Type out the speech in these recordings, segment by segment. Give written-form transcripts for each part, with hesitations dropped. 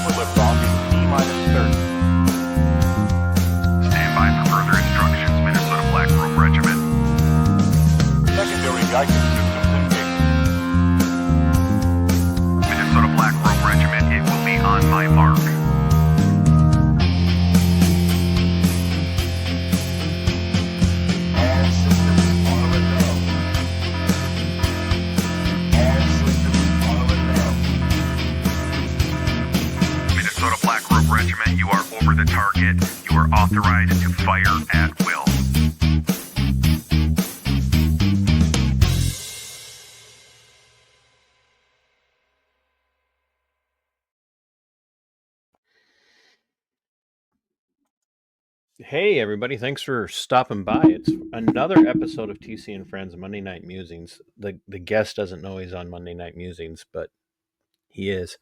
for liftoff in T-minus 30. Stand by for further instructions, Minnesota Black Robe Regiment. Secondary guidance systems engaged. Minnesota Black Robe Regiment, it will be on my mark. All systems are a go. All systems are a go. Minnesota Black Robe Regiment, you are over the target. You are authorized to fire at will. Hey everybody, thanks for stopping by. It's another episode of TC and Friends Monday Night Musings. The guest doesn't know he's on Monday Night Musings, but he is.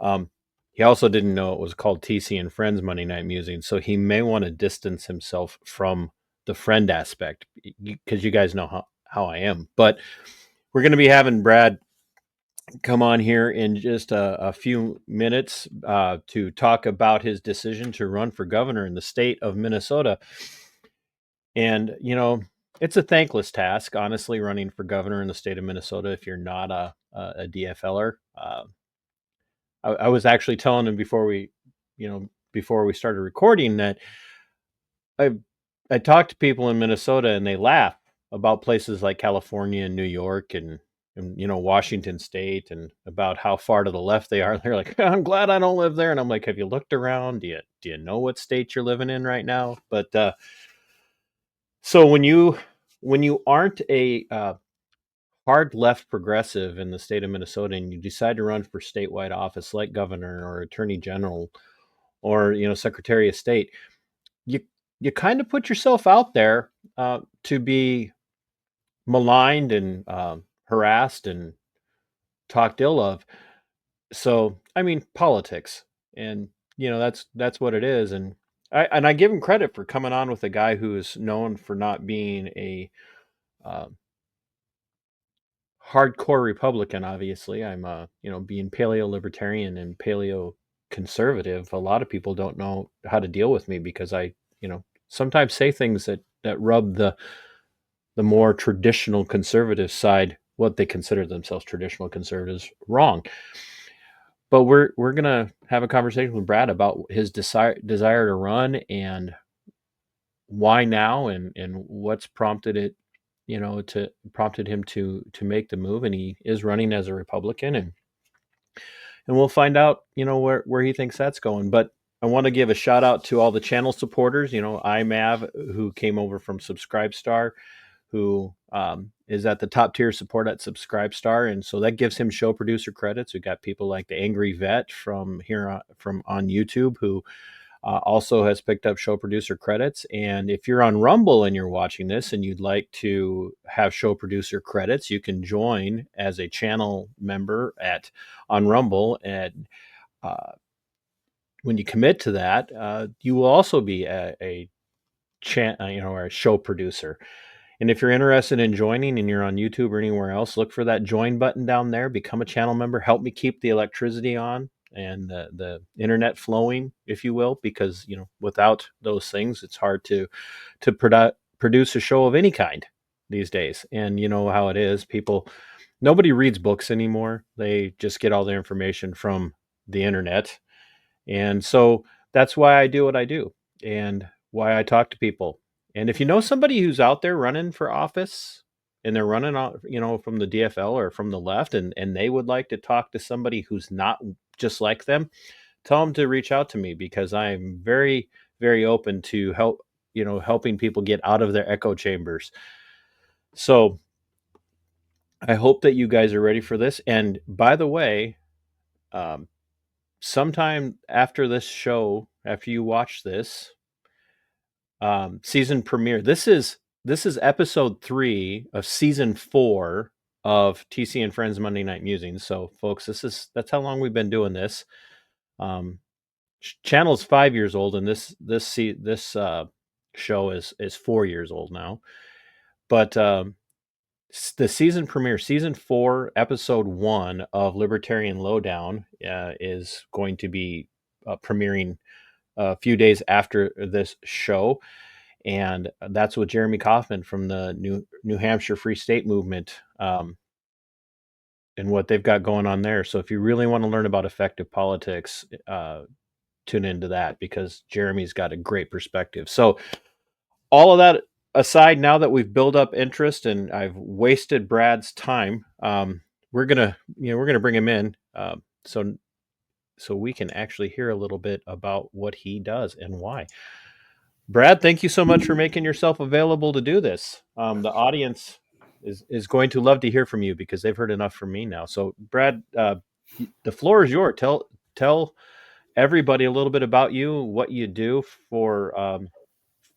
He also didn't know it was called TC and Friends Monday Night Musings, so he may want to distance himself from the friend aspect because you guys know how I am. But we're going to be having Brad come on here in just a few minutes to talk about his decision to run for governor in the state of Minnesota. And, you know, it's a thankless task, honestly, running for governor in the state of Minnesota if you're not a DFLer. I was actually telling him before we started recording that I talk to people in Minnesota and they laugh about places like California and New York and Washington State and about how far to the left they are. They're like, I'm glad I don't live there. And I'm like, have you looked around? Do you know what state you're living in right now? But so when you aren't a hard left progressive in the state of Minnesota and you decide to run for statewide office like governor or attorney general or secretary of state, you kind of put yourself out there to be maligned and harassed and talked ill of. So I mean, politics, and that's what it is. And I give him credit for coming on with a guy who is known for not being a hardcore Republican. Obviously, I'm being paleo libertarian and paleo conservative. A lot of people don't know how to deal with me because I sometimes say things that rub the more traditional conservative side, what they consider themselves traditional conservatives, wrong. But we're gonna have a conversation with Brad about his desire to run and why now and what's prompted it, prompted him to make the move. And he is running as a Republican, and we'll find out where he thinks that's going. But I want to give a shout out to all the channel supporters. IMAV, who came over from Subscribestar, who is at the top tier support at Subscribestar, and so that gives him show producer credits. We got people like the Angry Vet from on YouTube, who also has picked up show producer credits. And if you're on Rumble and you're watching this and you'd like to have show producer credits, you can join as a channel member on Rumble. And when you commit to that, you will also be a show producer. And if you're interested in joining and you're on YouTube or anywhere else, look for that join button down there. Become a channel member. Help me keep the electricity on and the internet flowing, if you will, because without those things, it's hard to produce a show of any kind these days. And you know how it is. Nobody reads books anymore. They just get all their information from the internet. And so that's why I do what I do and why I talk to people. And if you know somebody who's out there running for office and they're running, from the DFL or from the left, and they would like to talk to somebody who's not just like them, tell them to reach out to me, because I'm very, very open to helping people get out of their echo chambers. So I hope that you guys are ready for this. And by the way, sometime after this show, after you watch this, season premiere. This is episode 3 of season 4 of TC and Friends Monday Night Musings. So, folks, that's how long we've been doing this. Channel is 5 years old, and this show is 4 years old now. But the season premiere, season 4, episode 1 of Libertarian Lowdown, is going to be premiering a few days after this show, and that's with Jeremy Kaufman from the New Hampshire Free State Movement, and what they've got going on there. So if you really want to learn about effective politics, tune into that because Jeremy's got a great perspective. So all of that aside, now that we've built up interest and I've wasted Brad's time, we're gonna bring him in, so we can actually hear a little bit about what he does and why. Brad, thank you so much for making yourself available to do this. The audience is going to love to hear from you because they've heard enough from me now. So, Brad, the floor is yours. Tell everybody a little bit about you, what you do for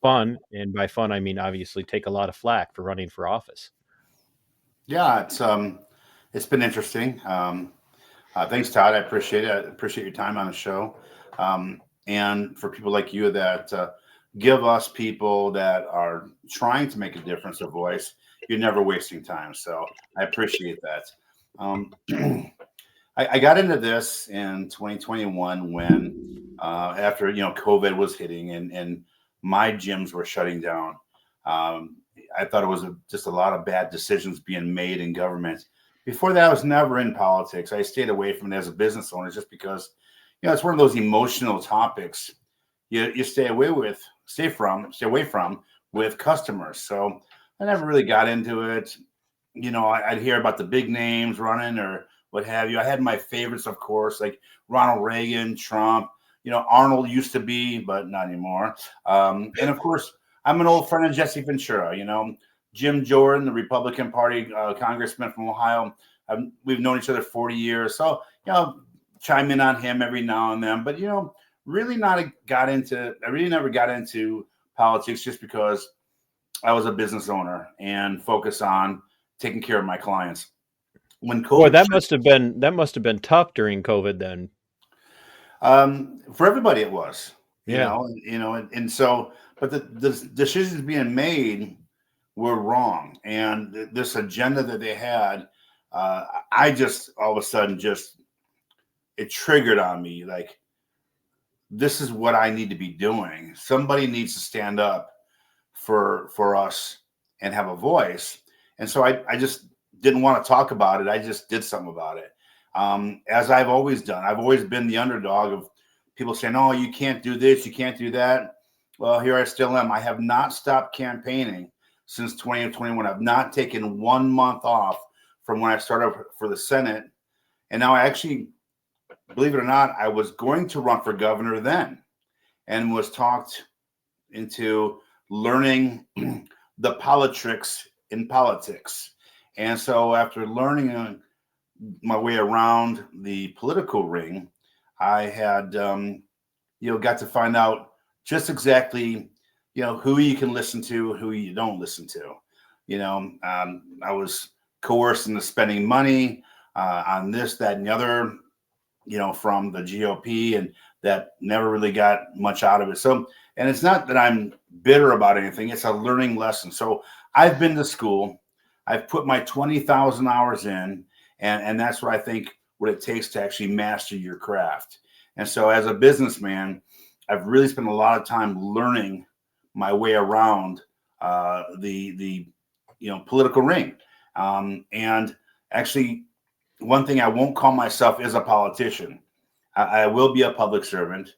fun, and by fun I mean obviously take a lot of flack for running for office. Yeah, it's been interesting. Thanks, Todd. I appreciate it. I appreciate your time on the show. And for people like you that give us people that are trying to make a difference a voice, you're never wasting time. So I appreciate that. Um, I got into this in 2021 when after COVID was hitting and my gyms were shutting down. Um, I thought it was just a lot of bad decisions being made in government. Before that, I was never in politics. I stayed away from it as a business owner just because it's one of those emotional topics you stay away from with customers. So I never really got into it. I'd hear about the big names running or what have you. I had my favorites, of course, like Ronald Reagan, Trump. Arnold used to be, but not anymore. And of course, I'm an old friend of Jesse Ventura. Jim Jordan, the Republican Party congressman from Ohio. We've known each other 40 years, so chime in on him every now and then. But really I really never got into politics just because I was a business owner and focused on taking care of my clients. When Boy, COVID, that must have been tough during COVID then. for everybody, it was, Yeah. and so, but the decisions being made were wrong, and this agenda that they had, I just all of a sudden it triggered on me like this is what I need to be doing. Somebody needs to stand up for us and have a voice. And so I just didn't want to talk about it. I just did something about it. As I've always done. I've always been the underdog of people saying, "Oh, you can't do this, you can't do that." Well, here I still am. I have not stopped campaigning since 2021. I've not taken 1 month off from when I started for the Senate. And now I actually, believe it or not, I was going to run for governor then and was talked into learning the politics in politics. And so after learning my way around the political ring, I had, got to find out just exactly, who you can listen to, who you don't listen to. I was coerced into spending money on this, that, and the other, from the GOP, and that never really got much out of it. So, and it's not that I'm bitter about anything. It's a learning lesson. So I've been to school. I've put my 20,000 hours in, and that's what I think what it takes to actually master your craft. And so as a businessman, I've really spent a lot of time learning my way around the political ring. And actually, one thing I won't call myself is a politician. I will be a public servant.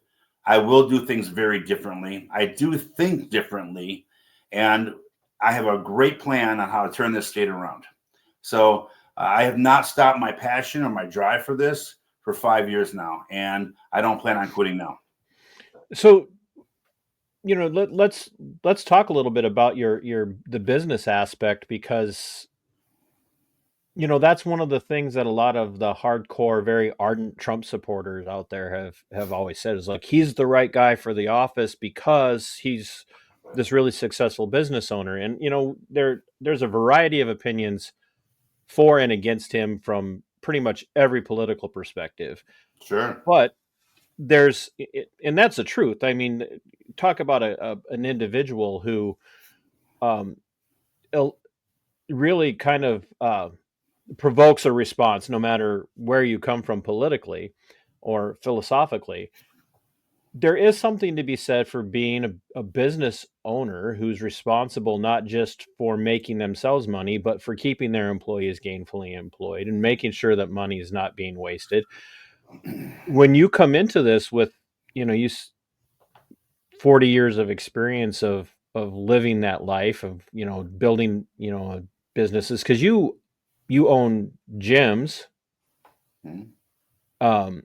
I will do things very differently. I do think differently, and I have a great plan on how to turn this state around. So I have not stopped my passion or my drive for this for 5 years now, and I don't plan on quitting now. So let's talk a little bit about the business aspect because that's one of the things that a lot of the hardcore, very ardent Trump supporters out there have always said is like he's the right guy for the office because he's this really successful business owner. And there's a variety of opinions for and against him from pretty much every political perspective. Sure. But and that's the truth. I mean, talk about an individual who um, really kind of provokes a response no matter where you come from politically or philosophically. there is something to be said for being a business owner who's responsible not just for making themselves money, but for keeping their employees gainfully employed and making sure that money is not being wasted. When you come into this with, you know, 40 years of experience of living that life of, you know, building, you know, businesses, because you own gyms. Mhm. Um,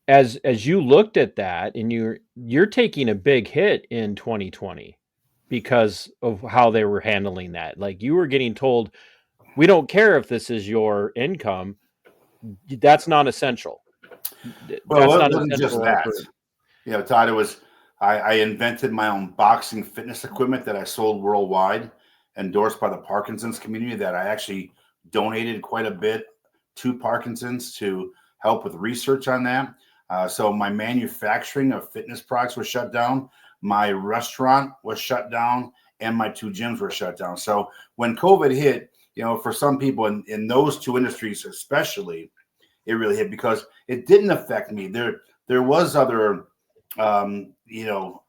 as you looked at that, and you're taking a big hit in 2020 because of how they were handling that. Like, you were getting told, we don't care if this is your income, that's not essential. That's Well, it not wasn't just essential that. for. You know, Todd, it was I invented my own boxing fitness equipment that I sold worldwide, endorsed by the Parkinson's community, that I actually donated quite a bit to Parkinson's to help with research on that. So my manufacturing of fitness products was shut down. My restaurant was shut down, and my two gyms were shut down. So when COVID hit, you know, for some people in those two industries especially, it really hit because it didn't affect me. There was other you know,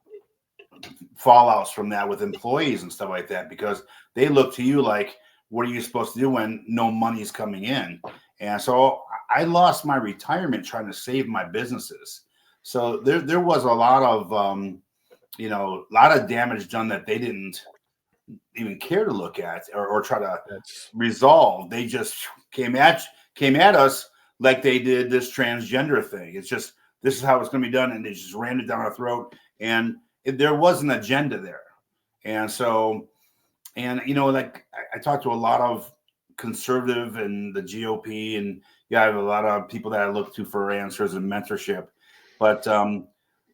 fallouts from that with employees and stuff like that, because they look to you like, what are you supposed to do when no money's coming in? And so I lost my retirement trying to save my businesses. So there was a lot of you know, a lot of damage done that they didn't even care to look at or try to That's resolve. They just came at us like they did this transgender thing. It's just, this is how it's going to be done, and they just rammed it down our throat. And there was an agenda there, and so, and you know, like I talked to a lot of conservative and the GOP, and yeah, I have a lot of people that I look to for answers and mentorship. But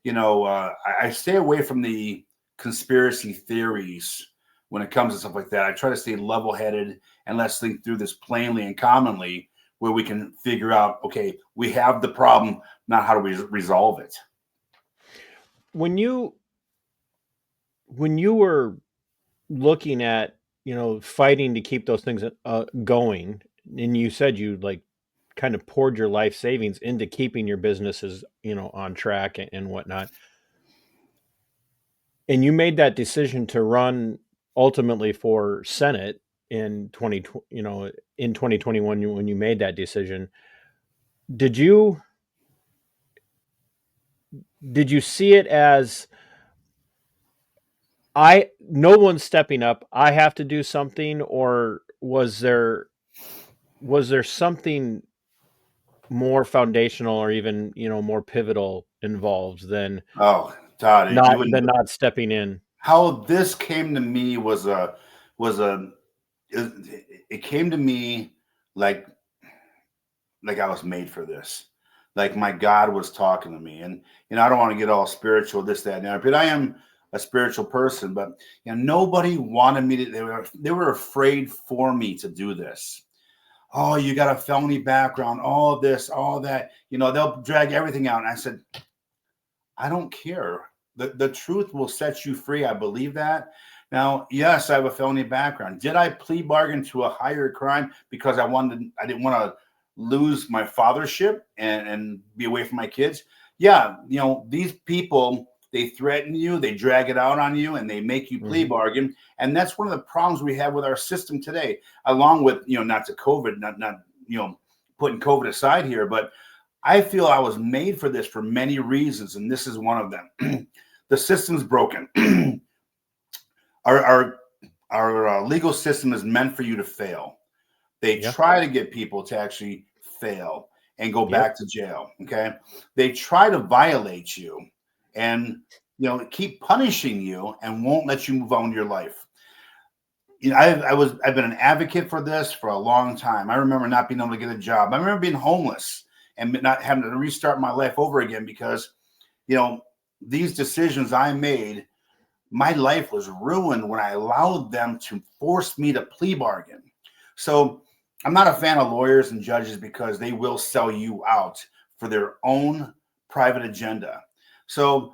you know, I stay away from the conspiracy theories when it comes to stuff like that. I try to stay level-headed and let's think through this plainly and commonly, where we can figure out, okay, we have the problem, not how do we resolve it. when you were looking at, you know, fighting to keep those things going, and you said you like kind of poured your life savings into keeping your businesses, you know, on track and whatnot, and you made that decision to run ultimately for Senate in 20, you know, in 2021, when you made that decision, did you see it as, no one's stepping up, I have to do something, or was there something more foundational or even, you know, more pivotal involved than Oh, Todd, not you wouldn't. than not stepping in? How this came to me was a it came to me like I was made for this. Like my God was talking to me. And you know, I don't want to get all spiritual, this, that, and that, but I am a spiritual person. But you know, nobody wanted me to, they were afraid for me to do this. Oh, you got a felony background, all this, all that. You know, they'll drag everything out. And I said, I don't care. The truth will set you free. I believe that. Now, yes, I have a felony background. Did I plea bargain to a higher crime because I didn't want to lose my fathership and be away from my kids? Yeah, you know, these people, they threaten you, they drag it out on you, and they make you plea Mhm. bargain. And that's one of the problems we have with our system today, along with, you know, not to COVID, not you know, putting COVID aside here, but I feel I was made for this for many reasons, and this is one of them. The system's broken. our our our legal system is meant for you to fail. They Yeah. try to get people to actually fail and go Yep. back to jail. Okay, they try to violate you and, you know, keep punishing you and won't let you move on with your life. You know, I've been an advocate for this for a long time. I remember not being able to get a job. I remember being homeless and not having to restart my life over again because, you know, these decisions I made, my life was ruined when I allowed them to force me to plea bargain. So I'm not a fan of lawyers and judges because they will sell you out for their own private agenda. So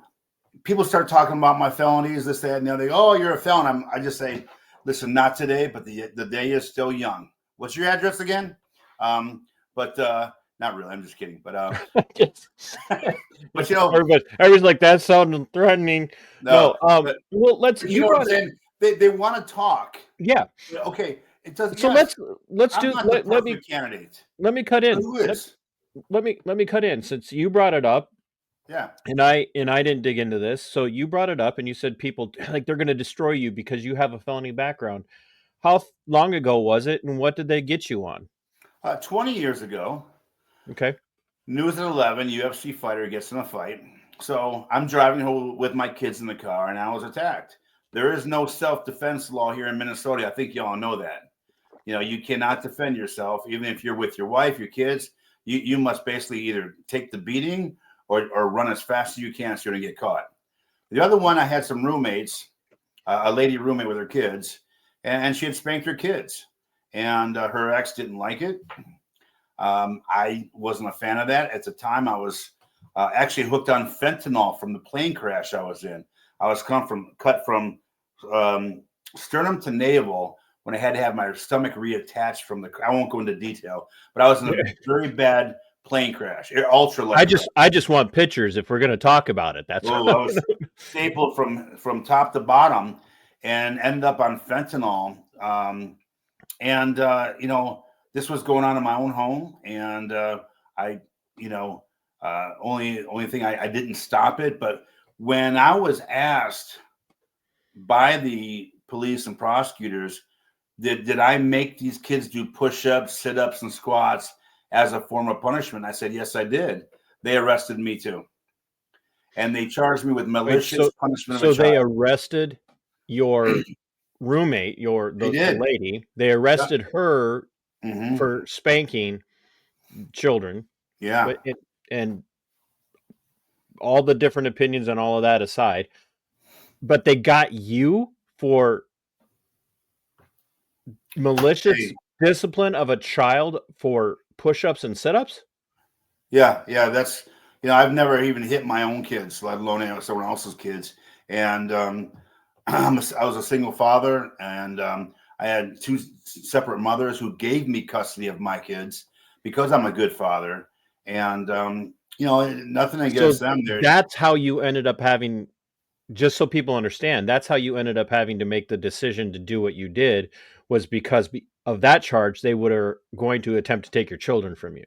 people start talking about my felonies, this, that, and the other. Oh, you're a felon. I just say, listen, not today, but the day is still young. What's your address again? But Not really. I'm just kidding. But Just- but you know, everybody's like, that sounded threatening. No, but well, but you know what I'm saying? They want to talk. yeah. Okay, it does. So Yes, let's I'm do not the let me perfect candidate. cut But in. who is? Let me cut in since you brought it up. Yeah. And I didn't dig into this. So you brought it up and you said people like they're going to destroy you because you have a felony background. How long ago was it and what did they get you on? 20 years ago, Okay. News at 11, UFC fighter gets in a fight. So I'm driving home with my kids in the car and I was attacked. There is no self-defense law here in Minnesota. I think y'all know that. You know, you cannot defend yourself, even if you're with your wife, your kids. You must basically either take the beating or run as fast as you can so you don't get caught. The other one, I had some roommates, a lady roommate with her kids, and she had spanked her kids. And her ex didn't like it. I wasn't a fan of that. At the time, I was actually hooked on fentanyl from the plane crash I was in. I was cut from sternum to navel when I had to have my stomach reattached from the. I won't go into detail, but I was in a very bad plane crash, ultra light. I just want pictures if we're going to talk about it. That's I was stapled from top to bottom and ended up on fentanyl. You know, this was going on in my own home, and only thing I didn't stop it. But when I was asked by the police and prosecutors, did I make these kids do push-ups, sit-ups, and squats as a form of punishment? I said, yes, I did. They arrested me too. And they charged me with malicious punishment of a child. So they arrested your roommate, the lady. They arrested her for spanking children. Yeah. And all the different opinions and all of that aside, but they got you for malicious discipline of a child for push-ups and sit-ups? Yeah, that's I've never even hit my own kids, let alone someone else's kids. And I was a single father, and I had two separate mothers who gave me custody of my kids because I'm a good father. And nothing against them. That's how you ended up having. Just so people understand, that's how you ended up having to make the decision to do what you did, was because of that charge. They are going to attempt to take your children from you.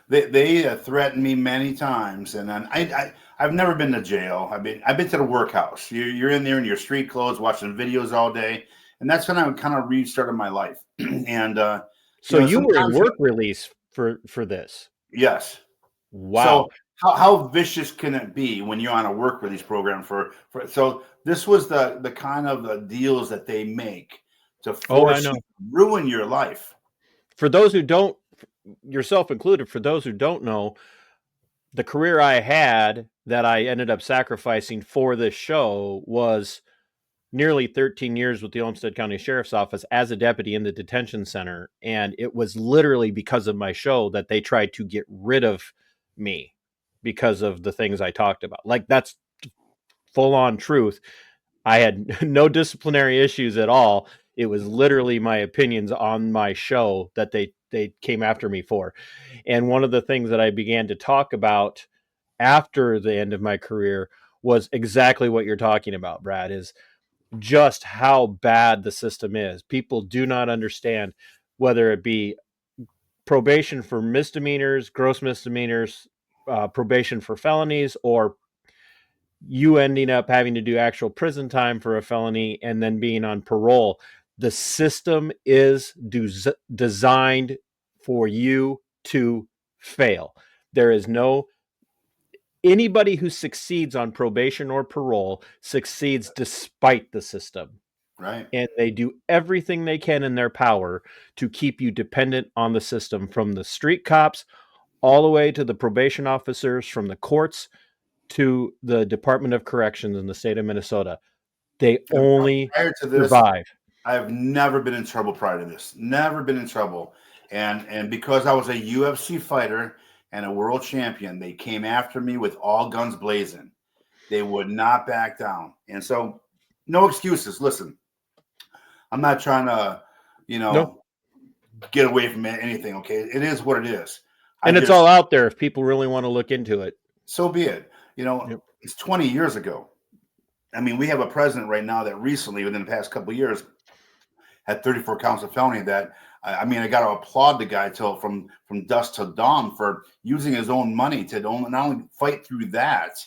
They threatened me many times, and then I've never been to jail. I've been to the workhouse. You're in there in your street clothes, watching videos all day, and that's when I kind of restarted my life. And so you were in work release for this. Yes. Wow. So how vicious can it be when you're on a work release program so this was the kind of deals that they make to force you to ruin your life. For those who don't, yourself included, for those who don't know, the career I had that I ended up sacrificing for this show was nearly 13 years with the Olmsted County Sheriff's Office as a deputy in the detention center. And it was literally because of my show that they tried to get rid of me because of the things I talked about. Like, that's full on truth. I had no disciplinary issues at all. It was literally my opinions on my show that they came after me for. And one of the things that I began to talk about after the end of my career was exactly what you're talking about, Brad, is just how bad the system is. People do not understand, whether it be probation for misdemeanors, gross misdemeanors, probation for felonies, or you ending up having to do actual prison time for a felony and then being on parole. The system is designed for you to fail. There is anybody who succeeds on probation or parole succeeds despite the system. Right. And they do everything they can in their power to keep you dependent on the system, from the street cops all the way to the probation officers, from the courts to the Department of Corrections in the state of Minnesota. They only survive. I've never been in trouble prior to this. Never been in trouble. And because I was a UFC fighter and a world champion, they came after me with all guns blazing. They would not back down. And so, no excuses. Listen, I'm not trying to, get away from anything. Okay. It is what it is. And it's all out there if people really want to look into it. So be it. Yep. It's 20 years ago. I mean, we have a president right now that recently, within the past couple of years, had 34 counts of felony. That I mean, I got to applaud the guy till from dusk till dawn for using his own money to not only fight through that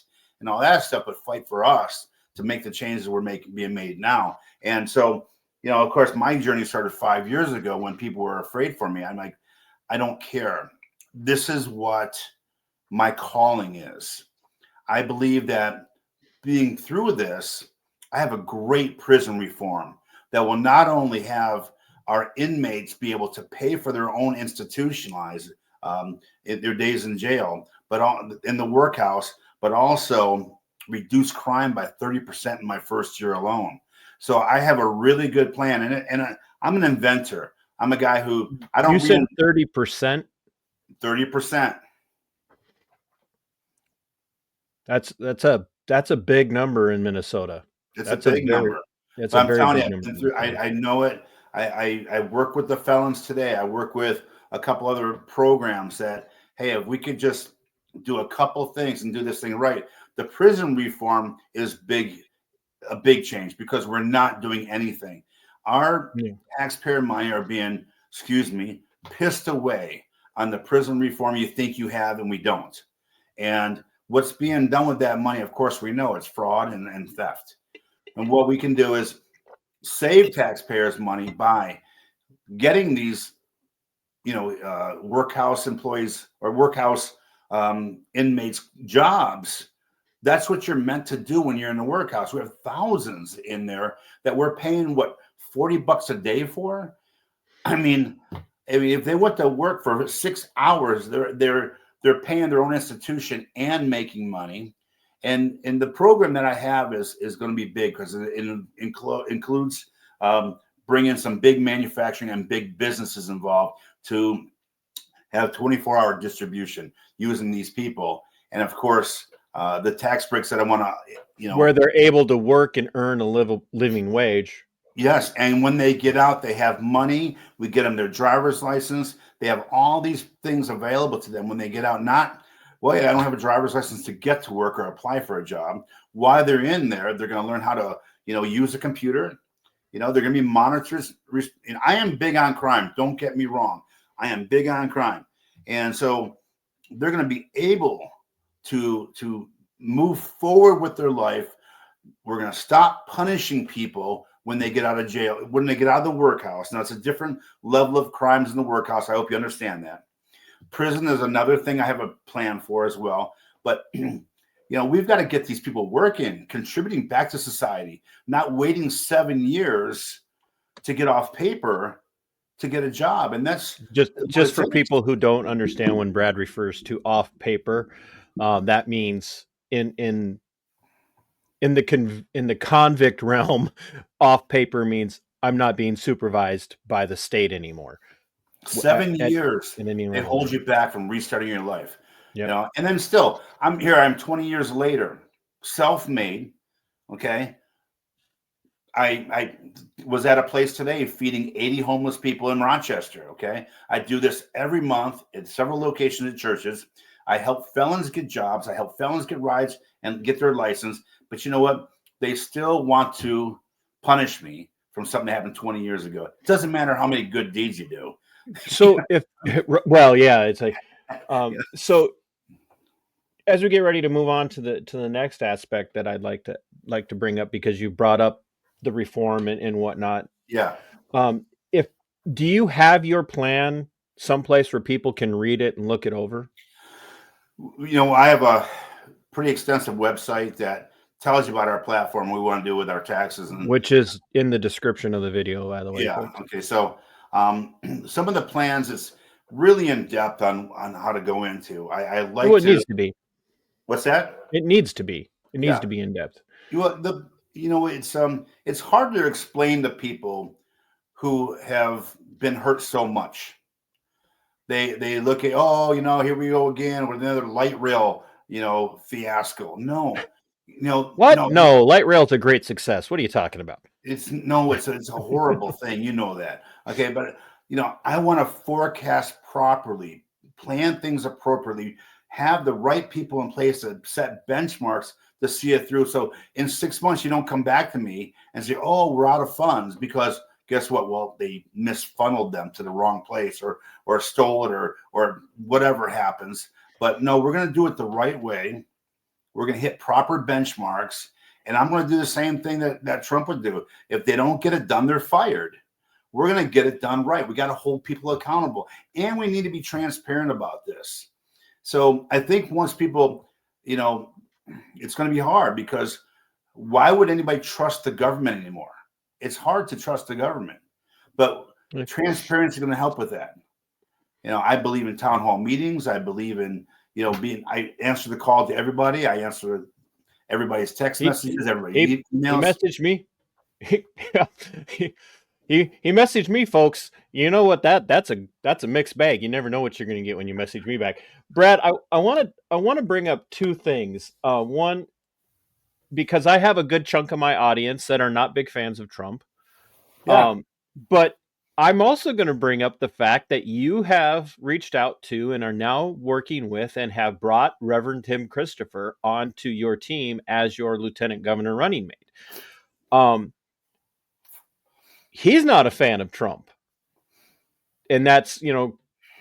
and all that stuff, but fight for us to make the changes we're being made now. And so, of course, my journey started 5 years ago when people were afraid for me. I'm like, I don't care. This is what my calling is. I believe that being through this, I have a great prison reform that will not only have our inmates be able to pay for their own institutionalized their days in jail, but in the workhouse, but also reduce crime by 30% in my first year alone. So I have a really good plan, and I'm an inventor. I'm a guy who I don't. You said 30%. 30%. That's a big number in Minnesota. It's a big number. It's But a I'm very telling big you, number. I know it. I work with the felons today. I work with a couple other programs that, hey, if we could just do a couple things and do this thing right. The prison reform is a big change because we're not doing anything. Our taxpayer money are being, pissed away on the prison reform you think you have, and we don't. And what's being done with that money, of course, we know it's fraud and theft. And what we can do is save taxpayers money by getting these, workhouse employees or workhouse inmates jobs. That's what you're meant to do when you're in the workhouse. We have thousands in there that we're paying $40 a day for. I mean, if they went to work for 6 hours, they're paying their own institution and making money. And the program that I have is going to be big because it includes bringing some big manufacturing and big businesses involved to have 24-hour distribution using these people. And of course, the tax breaks that I want to, where they're able to work and earn a living wage. Yes, and when they get out, they have money. We get them their driver's license. They have all these things available to them when they get out. I don't have a driver's license to get to work or apply for a job. While they're in there, they're going to learn how to, use a computer. They're going to be monitors. And I am big on crime. Don't get me wrong. I am big on crime. And so they're going to be able to move forward with their life. We're going to stop punishing people when they get out of jail, when they get out of the workhouse. Now, it's a different level of crimes in the workhouse. I hope you understand that. Prison is another thing I have a plan for as well. But, we've got to get these people working, contributing back to society, not waiting 7 years to get off paper to get a job. And that's just for people who don't understand when Brad refers to off paper, that means in the convict realm, off paper means I'm not being supervised by the state anymore. 7 years, it holds you back from restarting your life. Yep. And then still, I'm here. I'm 20 years later, self-made. Okay. I was at a place today feeding 80 homeless people in Rochester. Okay. I do this every month at several locations at churches. I help felons get jobs. I help felons get rides and get their license. But you know what? They still want to punish me from something that happened 20 years ago. It doesn't matter how many good deeds you do. So it's like, so as we get ready to move on to the next aspect that I'd like to bring up, because you brought up the reform and whatnot. Yeah. Do you have your plan someplace where people can read it and look it over? I have a pretty extensive website that tells you about our platform, what we want to do with our taxes, which is in the description of the video, by the way. Yeah. Folks. Okay. So some of the plans is really in depth on how to go into. I like it needs to be. What's that? It needs to be. It needs to be in depth. It's hard to explain to people who have been hurt so much. They look at, here we go again with another light rail, fiasco. No. What? No, light rail's a great success. What are you talking about? It's a horrible thing. You know that. Okay. But, I want to forecast properly, plan things appropriately, have the right people in place to set benchmarks to see it through. So in 6 months, you don't come back to me and say, "Oh, we're out of funds," because guess what? Well, they misfunneled them to the wrong place, or stole it, or whatever happens. But no, we're going to do it the right way. We're going to hit proper benchmarks, and I'm going to do the same thing that Trump would do. If they don't get it done, they're fired. We're going to get it done right. We got to hold people accountable, and we need to be transparent about this. So I think once people, it's going to be hard, because why would anybody trust the government anymore? It's hard to trust the government, but transparency is going to help with that. I believe in town hall meetings. I believe in, I answer the call to everybody. I answer everybody's text messages, everybody's emails. He messaged me. He messaged me, folks. You know what? That's a mixed bag. You never know what you're going to get when you message me back. Brad, I want to bring up two things. One, because I have a good chunk of my audience that are not big fans of Trump. Yeah. But I'm also going to bring up the fact that you have reached out to and are now working with and have brought Reverend Tim Christopher onto your team as your lieutenant governor running mate. He's not a fan of Trump, and that's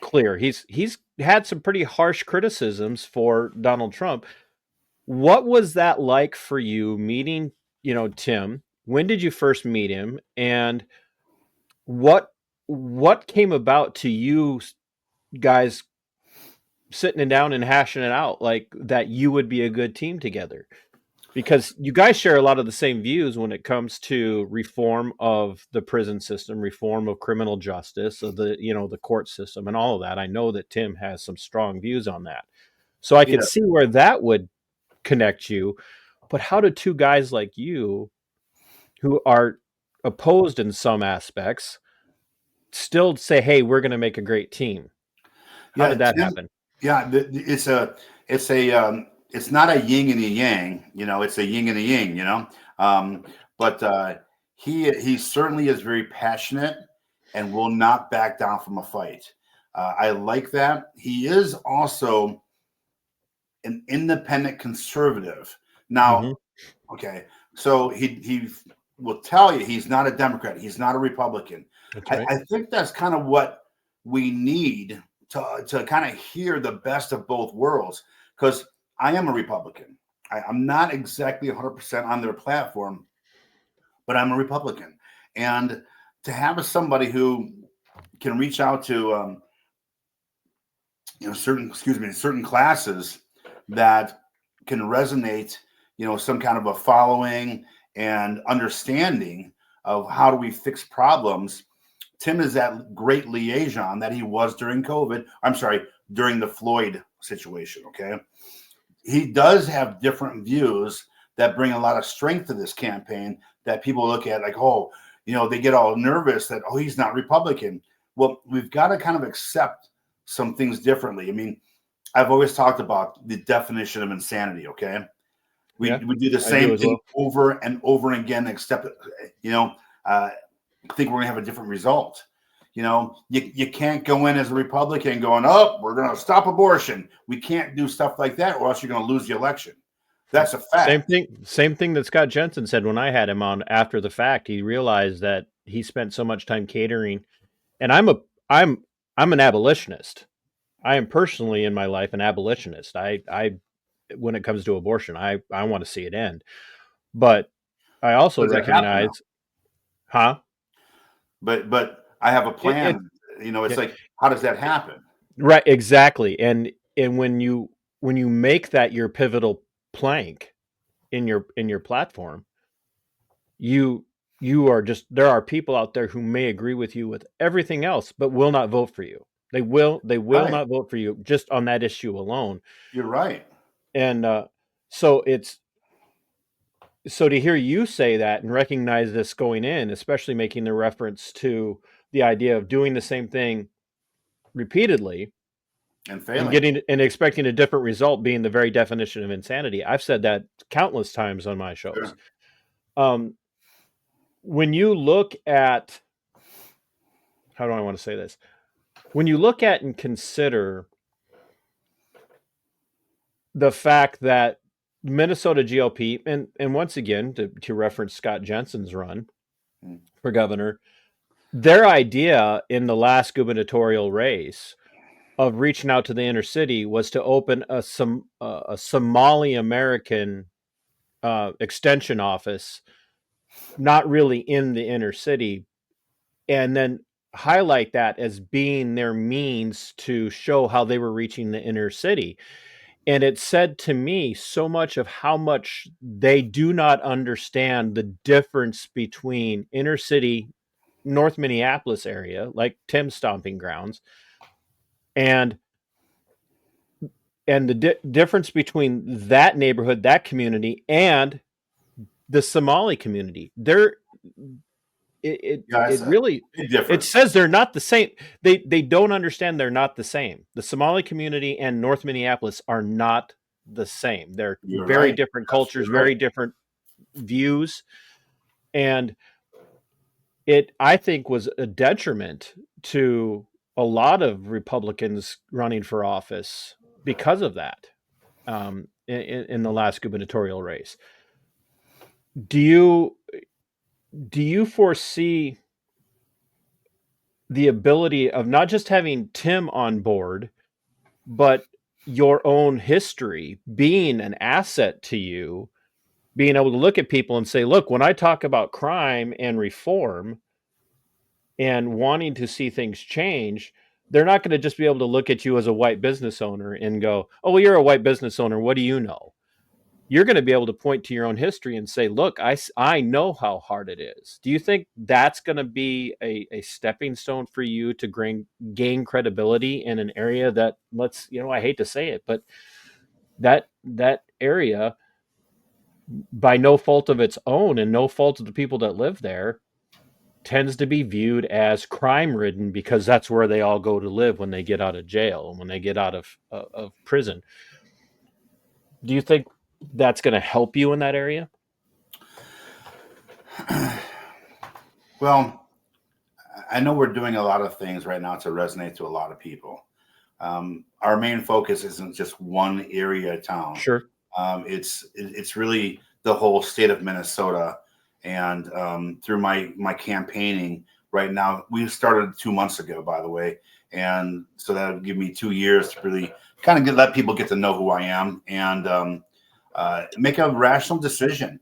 clear. He's had some pretty harsh criticisms for Donald Trump. What was that like for you meeting Tim? When did you first meet him, and what came about to you guys sitting down and hashing it out like that you would be a good team together? Because you guys share a lot of the same views when it comes to reform of the prison system, reform of criminal justice, of the court system, and all of that. I know that Tim has some strong views on that, so I could see where that would connect you. But how do two guys like you, who are opposed in some aspects, still say, "Hey, we're going to make a great team"? How did that happen? Yeah, it's not a yin and a yang, it's a yin and a yin, but he certainly is very passionate and will not back down from a fight. I like that. He is also an independent conservative. Now, okay, so he will tell you he's not a Democrat. He's not a Republican. That's right. I think that's kind of what we need to kind of hear the best of both worlds, because I am a Republican. I'm not exactly 100% on their platform, but I'm a Republican. And to have somebody who can reach out to certain classes that can resonate, some kind of a following and understanding of how do we fix problems. Tim is that great liaison that he was during COVID. I'm sorry, during the Floyd situation. Okay. He does have different views that bring a lot of strength to this campaign that people look at like, oh, they get all nervous that, oh, he's not Republican. Well, we've got to kind of accept some things differently. I mean, I've always talked about the definition of insanity. Okay. We do the same thing over and over again, except, think we're gonna have a different result. You can't go in as a Republican going, oh, we're gonna stop abortion. We can't do stuff like that, or else you're gonna lose the election. That's a fact. Same thing that Scott Jensen said when I had him on after the fact. He realized that he spent so much time catering, and I'm an abolitionist. I am personally in my life an abolitionist. I when it comes to abortion, I want to see it end. But I also recognize, But I have a plan. It's like, how does that happen? Right, exactly. And when you make that your pivotal plank in your platform, you are just, there are people out there who may agree with you with everything else, but will not vote for you. They will Right. not vote for you just on that issue alone. You're right. And so to hear you say that and recognize this going in, especially making the reference to the idea of doing the same thing repeatedly And failing. and expecting a different result being the very definition of insanity. I've said that countless times on my shows. Sure. When you look at, how do I want to say this? When you look at and consider the fact that Minnesota GOP, and once again, to reference Scott Jensen's run Mm. for governor, their idea in the last gubernatorial race of reaching out to the inner city was to open a Somali American extension office, not really in the inner city, and then highlight that as being their means to show how they were reaching the inner city. And it said to me so much of how much they do not understand the difference between inner city, North Minneapolis area, like Tim's stomping grounds, and the difference between that neighborhood, that community, and the Somali community. Yeah, It it's a really, big it difference. says they're not the same. They don't understand they're not the same. The Somali community and North Minneapolis are not the same. They're You're very right. different cultures, Absolutely very right. different views, and it, I think, was a detriment to a lot of Republicans running for office because of that, in the last gubernatorial race. Do you foresee the ability of not just having Tim on board, but your own history being an asset to you, being able to look at people and say, look, when I talk about crime and reform and wanting to see things change, they're not going to just be able to look at you as a white business owner and go, oh, well, you're a white business owner. What do you know? You're going to be able to point to your own history and say, look, I know how hard it is. Do you think that's going to be a stepping stone for you to gain credibility in an area that, I hate to say it, but that area, by no fault of its own and no fault of the people that live there, tends to be viewed as crime ridden because that's where they all go to live when they get out of jail and when they get out of prison. Do you think that's going to help you in that area? Well, I know we're doing a lot of things right now to resonate to a lot of people. Our main focus isn't just one area of town. Sure. It's really the whole state of Minnesota. And through my campaigning right now, we started 2 months ago, by the way, and so that would give me 2 years to really kind of let people get to know who I am and make a rational decision.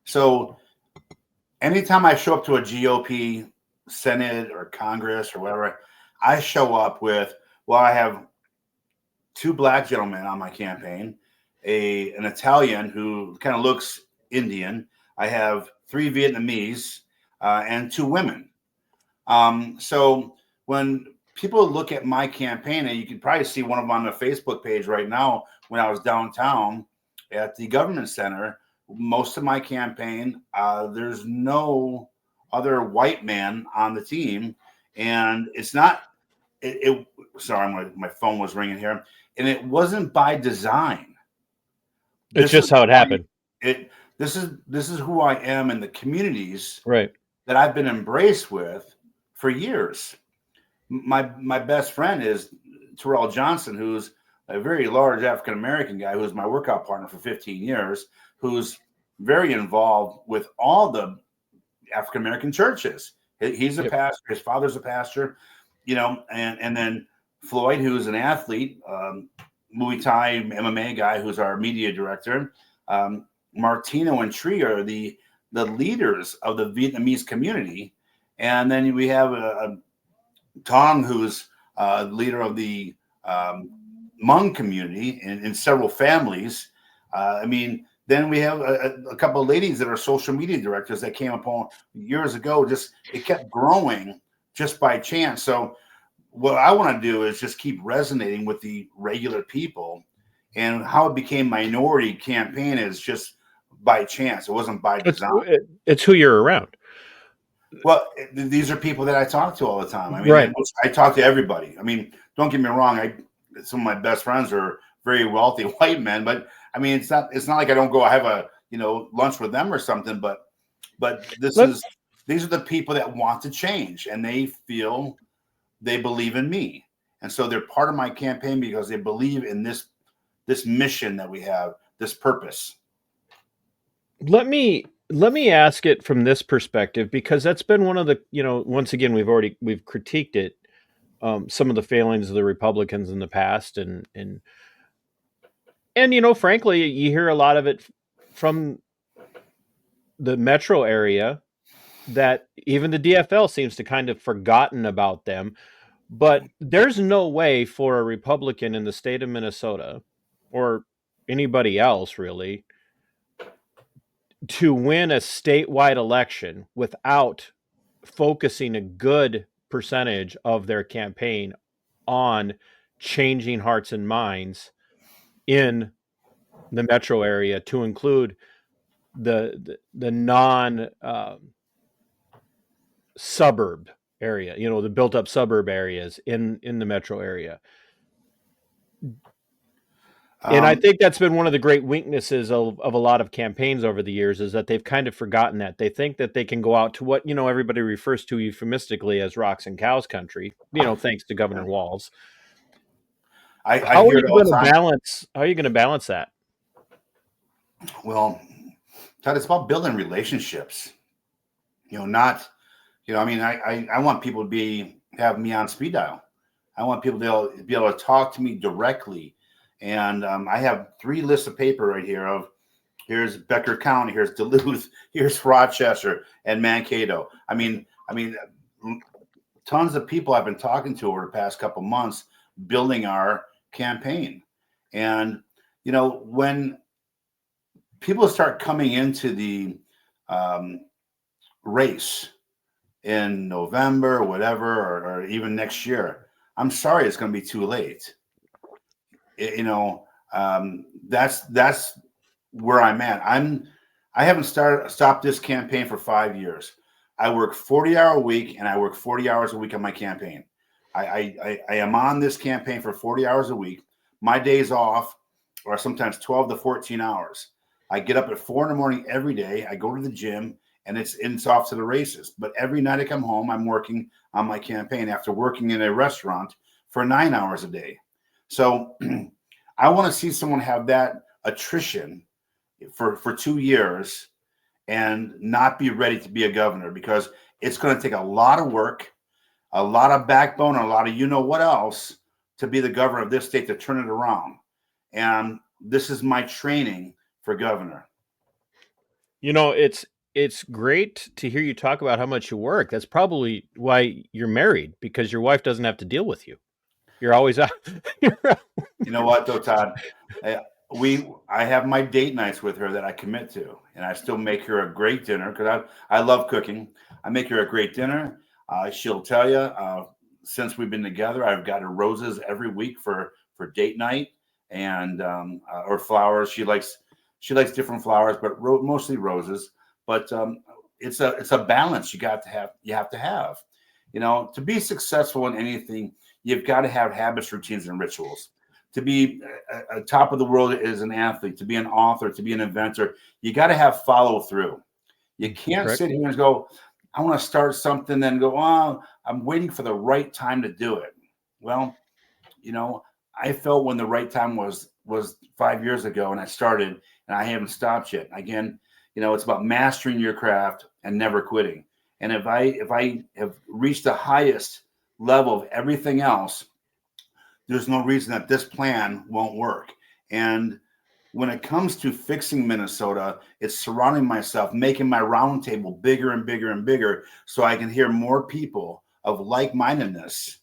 So anytime I show up to a GOP Senate or Congress or whatever, I show up with, well, I have 2 black gentlemen on my campaign, an Italian who kind of looks Indian. I have 3 Vietnamese and 2 women. So when people look at my campaign, and you can probably see one of them on the Facebook page right now, when I was downtown at the government center, most of my campaign, there's no other white man on the team. And it's not, sorry, my phone was ringing here. And it wasn't by design. It's just how it happened. This is who I am in the communities Right. that I've been embraced with for years. My best friend is Terrell Johnson, who's a very large African American guy who's my workout partner for 15 years, who's very involved with all the African American churches. He's a pastor. His father's a pastor, and then Floyd, who's an athlete, Muay Thai MMA guy, who's our media director. Martino and Tree are the leaders of the Vietnamese community. And then we have Tong, who's leader of the Hmong community in several families. Then we have a couple of ladies that are social media directors that came upon years ago. It kept growing just by chance. So what I want to do is just keep resonating with the regular people, and how it became minority campaign is just by chance. It wasn't by design. It's who you're around. Well, these are people that I talk to all the time. Right. I talk to everybody. Don't get me wrong. Some of my best friends are very wealthy white men, but it's not like I don't go. I have a lunch with them or something. But these are the people that want to change, and they feel they believe in me, and so they're part of my campaign because they believe in this this mission that we have, this purpose. Let me ask it from this perspective, because that's been one of the, once again, we've critiqued it, some of the failings of the Republicans in the past, and frankly, you hear a lot of it from the metro area, that even the DFL seems to kind of forgotten about them. But there's no way for a Republican in the state of Minnesota, or anybody else really, to win a statewide election without focusing a good percentage of their campaign on changing hearts and minds in the metro area, to include the non suburb area, the built up suburb areas in the metro area. And I think that's been one of the great weaknesses of a lot of campaigns over the years, is that they've kind of forgotten that. They think that they can go out to what, everybody refers to euphemistically as rocks and cows country, thanks to Governor Walz. I How are hear you it all the going to time. balance? How are you going to balance that? Well, Todd, it's about building relationships. Not, I mean, I want people to have me on speed dial. I want people to be able to talk to me directly. And I have 3 lists of paper right here of, here's Becker County, here's Duluth, here's Rochester, and Mankato. I mean, tons of people I've been talking to over the past couple months, building our campaign. And, when people start coming into the race in November or whatever, or even next year, I'm sorry, it's going to be too late. That's where I'm at. I haven't stopped this campaign for 5 years. I work 40-hour a week, and I work 40 hours a week on my campaign. I am on this campaign for 40 hours a week. My days off are sometimes 12 to 14 hours. I get up at 4 in the morning every day. I go to the gym, and it's off to the races. But every night I come home, I'm working on my campaign after working in a restaurant for 9 hours a day. So I want to see someone have that attrition for 2 years and not be ready to be a governor, because it's going to take a lot of work, a lot of backbone, and a lot of what else to be the governor of this state, to turn it around. And this is my training for governor. It's great to hear you talk about how much you work. That's probably why you're married, because your wife doesn't have to deal with you. You're always out. You know what, though, Todd? I have my date nights with her that I commit to, and I still make her a great dinner, because I love cooking. I make her a great dinner. She'll tell you, since we've been together, I've got her roses every week for date night, and or flowers. She likes different flowers, but mostly roses. But it's a balance you have to have. To be successful in anything, you've got to have habits, routines, and rituals. To be a top of the world as an athlete, to be an author, to be an inventor, you got to have follow through. You can't sit here and go, I want to start something, then go, oh, I'm waiting for the right time to do it. Well, I felt when the right time was 5 years ago, and I started, and I haven't stopped yet. Again, it's about mastering your craft and never quitting. And if I have reached the highest level of everything else, there's no reason that this plan won't work. And when it comes to fixing Minnesota, it's surrounding myself, making my roundtable bigger and bigger and bigger, so I can hear more people of like-mindedness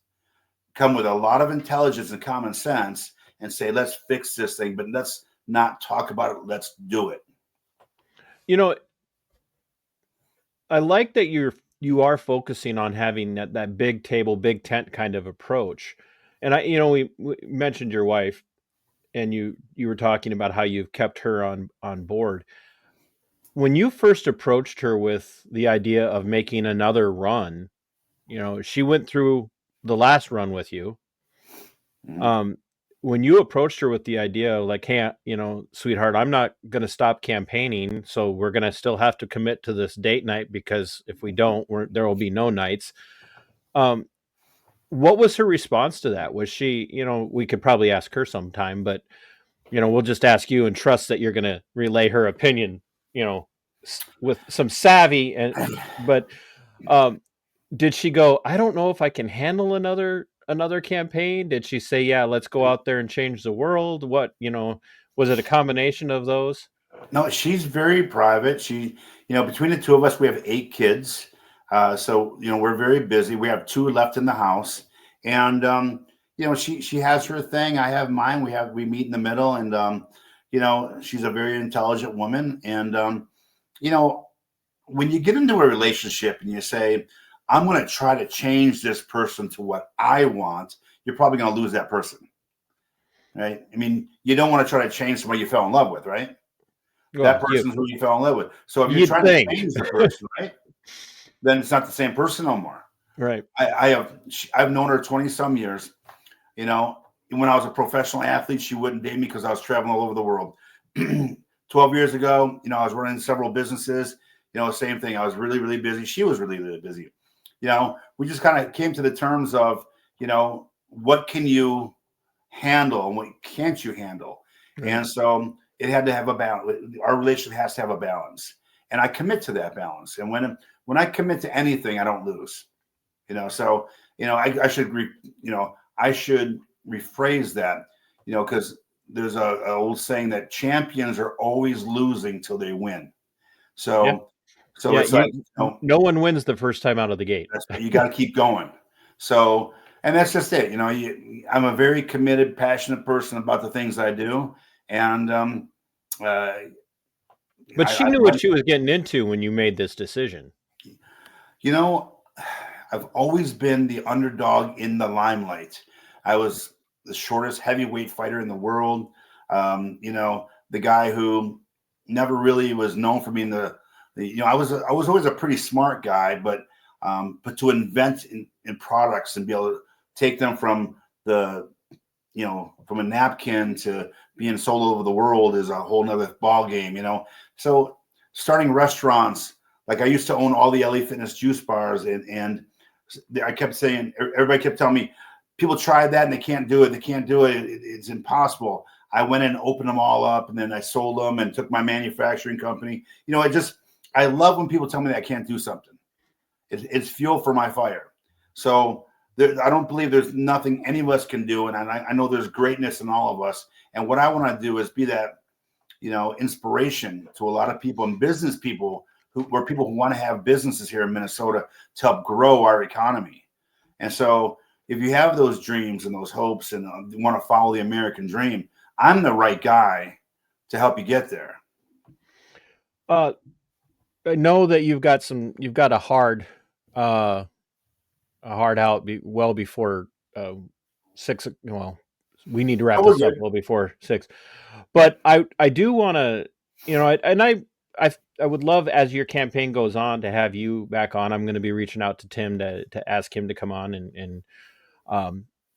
come with a lot of intelligence and common sense and say, let's fix this thing, but let's not talk about it. Let's do it. I like that you are focusing on having that big table, big tent kind of approach. And we mentioned your wife, and you were talking about how you've kept her on board. When you first approached her with the idea of making another run, she went through the last run with you. When you approached her with the idea, like, hey, sweetheart, I'm not going to stop campaigning, so we're going to still have to commit to this date night, because if we don't, there will be no nights. What was her response to that? Was she, we could probably ask her sometime, but we'll just ask you and trust that you're going to relay her opinion, with some savvy. But um, did she go, I don't know if I can handle another campaign? Did she say, yeah, let's go out there and change the world? What, was it a combination of those? No, she's very private. Between the two of us, we have 8 kids. So, we're very busy. We have 2 left in the house. And, she has her thing. I have mine. We meet in the middle. And, she's a very intelligent woman. And, you know, when you get into a relationship and you say, I'm going to try to change this person to what I want, you're probably going to lose that person. Right. I mean, you don't want to try to change somebody you fell in love with, right? That Well, person's who you fell in love with. So if you're you'd trying to think. change the person, right, then it's not the same person no more. Right. I've known her 20 some years. You know, when I was a professional athlete, she wouldn't date me because I was traveling all over the world. 12 years ago, I was running several businesses. Same thing. I was really, really busy. She was really, really busy. We just kind of came to the terms of, what can you handle and what can't you handle? Right. And so it had to have a balance. Our relationship has to have a balance. And I commit to that balance. And when I commit to anything, I don't lose. So I should I should rephrase that, because there's a old saying that champions are always losing till they win. Yeah. So Yeah. it's like, No one wins the first time out of the gate. that's you got to keep going. So, and that's just it. I'm a very committed, passionate person about the things I do, and But she knew what she was getting into when you made this decision. you know, I've always been the underdog in the limelight. I was the shortest heavyweight fighter in the world. The guy who never really was known for being I was always a pretty smart guy, but to invent in products and be able to take them from from a napkin to being sold all over the world is a whole nother ball game. So starting restaurants, like I used to own all the LA Fitness juice bars, and I kept saying, everybody kept telling me, people tried that and they can't do it. They can't do it. It's impossible. I went in and opened them all up, and then I sold them and took my manufacturing company. I love when people tell me that I can't do something. It's fuel for my fire. So I don't believe there's nothing any of us can do. And I know there's greatness in all of us. And what I want to do is be that, inspiration to a lot of people and business people who want to have businesses here in Minnesota to help grow our economy. And so if you have those dreams and those hopes and want to follow the American dream, I'm the right guy to help you get there. I know that you've got a hard out well before 6. Well, we need to wrap this up well before 6. But I do want to, I would love, as your campaign goes on, to have you back on. I'm going to be reaching out to Tim to ask him to come on and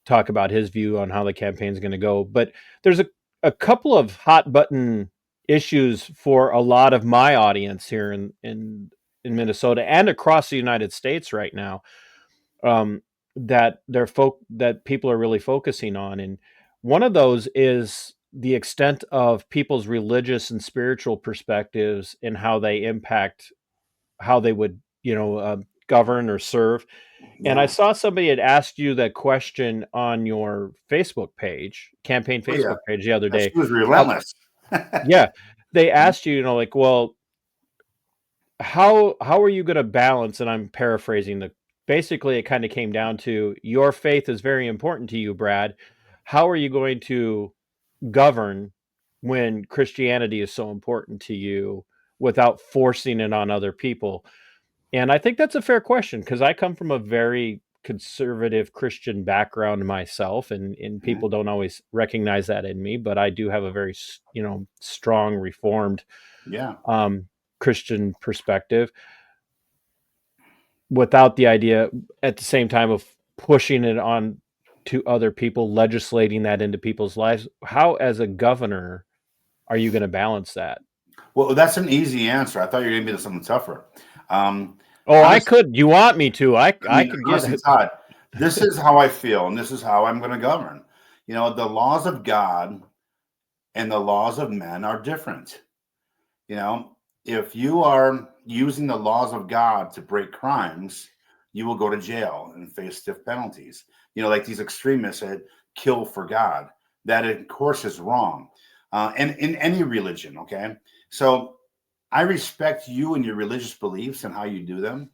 talk about his view on how the campaign's going to go. But there's a couple of hot button issues for a lot of my audience here in Minnesota and across the United States right now, that that people are really focusing on. And one of those is the extent of people's religious and spiritual perspectives and how they impact how they would, govern or serve. Yeah. And I saw somebody had asked you that question on your Facebook page, campaign Facebook page, the other day. She was relentless. Yeah. They asked you, like, well, how are you going to balance? And I'm paraphrasing basically it kind of came down to, your faith is very important to you, Brad. How are you going to govern when Christianity is so important to you without forcing it on other people? And I think that's a fair question, because I come from a very conservative Christian background myself, and people don't always recognize that in me, but I do have a very, strong Reformed Christian perspective, without the idea at the same time of pushing it on to other people, legislating that into people's lives. How, as a governor, are you going to balance that? Well, that's an easy answer. I thought you were going to be something tougher. I could. You want me to? I could get it. Todd, this is how I feel, and this is how I'm going to govern. The laws of God and the laws of men are different. You know, if you are using the laws of God to break crimes, you will go to jail and face stiff penalties. Like these extremists that kill for God. That, of course, is wrong. And in any religion, okay? So I respect you and your religious beliefs and how you do them.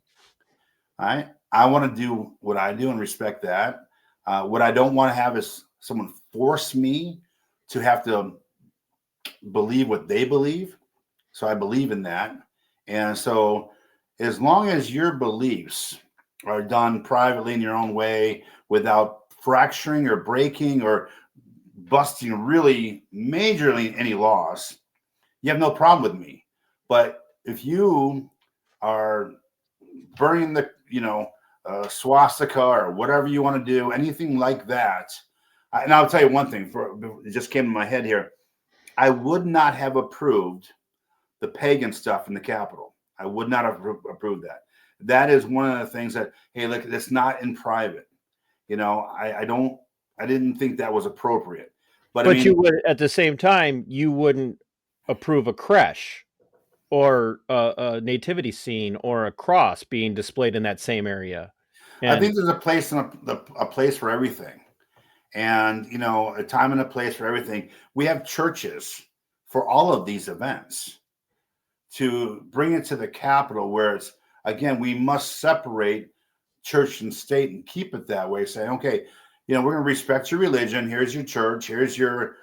All right. I want to do what I do and respect that. What I don't want to have is someone force me to have to believe what they believe. So I believe in that. And so as long as your beliefs are done privately in your own way without fracturing or breaking or busting really majorly any laws, you have no problem with me. But if you are burning the, swastika or whatever you want to do, anything like that. And I'll tell you one thing, it just came to my head here. I would not have approved the pagan stuff in the Capitol. I would not have approved that. That is one of the things that, hey, look, it's not in private. I didn't think that was appropriate. But I But you mean, would, at the same time, you wouldn't approve a creche or a nativity scene or a cross being displayed in that same area. I And think there's a place and a place for everything. And, a time and a place for everything. We have churches for all of these events to bring it to the Capitol where it's, again, we must separate church and state and keep it that way, saying, okay, we're going to respect your religion. Here's your church. Here's your,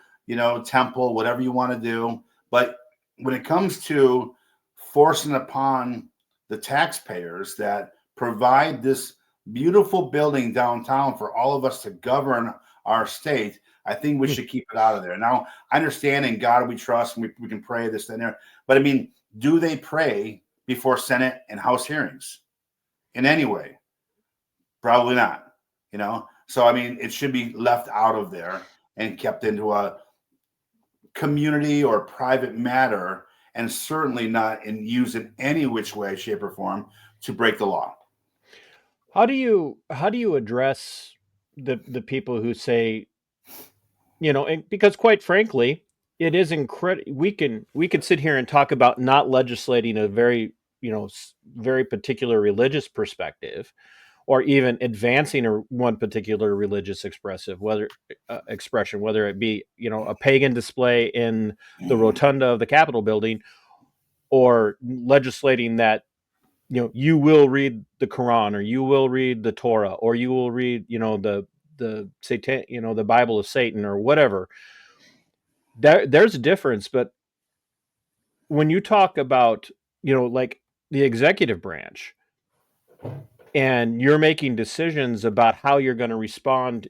temple, whatever you want to do. But when it comes to forcing upon the taxpayers that provide this beautiful building downtown for all of us to govern our state, I think we should keep it out of there. Now, I understand in God we trust, and we can pray this and there. But I mean, do they pray before Senate and House hearings in any way? Probably not. So I mean, it should be left out of there and kept into a community or private matter, and certainly not used in any which way, shape, or form to break the law. how do you address the people who say, and because quite frankly, it is incredible. We can sit here and talk about not legislating a very, very particular religious perspective, or even advancing one particular religious expression, whether it be, a pagan display in the rotunda of the Capitol building, or legislating that, you will read the Quran, or you will read the Torah, or you will read, the Satan, the Bible of Satan, or whatever. There's a difference. But when you talk about, like the executive branch, and you're making decisions about how you're going to respond,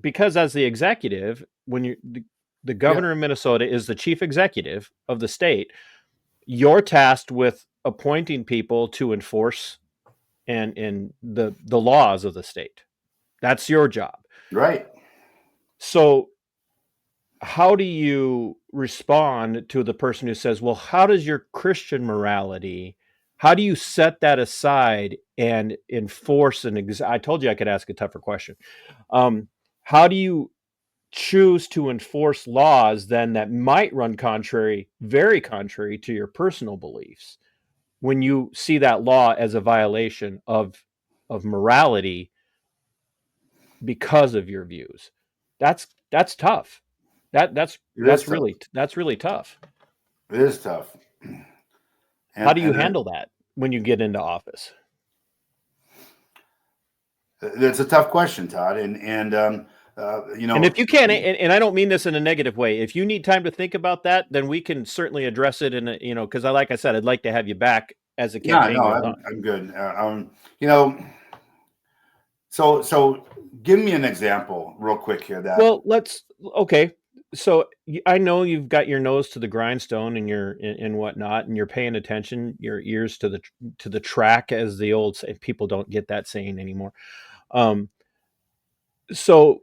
because as the executive, when the Yeah, governor of Minnesota is the chief executive of the state, you're tasked with appointing people to enforce and the laws of the state. That's your job. right. So how do you respond to the person who says, well, how does your Christian morality, how do you set that aside and enforce I told you I could ask a tougher question. How do you choose to enforce laws then that might run very contrary to your personal beliefs, when you see that law as a violation of morality because of your views? That's tough. That that's It is that's tough. really tough. It is tough. How do you And handle that when you get into office? it's a tough question, Todd. And if you can, and I don't mean this in a negative way, if you need time to think about that, then we can certainly address it in a, because like I said, I'd like to have you back as the no, campaign no, goes on. I'm good. You know, so give me an example real quick here. Well, okay. So I know you've got your nose to the grindstone, and and whatnot, and you're paying attention, your ears to the track, as the old say. People don't get that saying anymore. So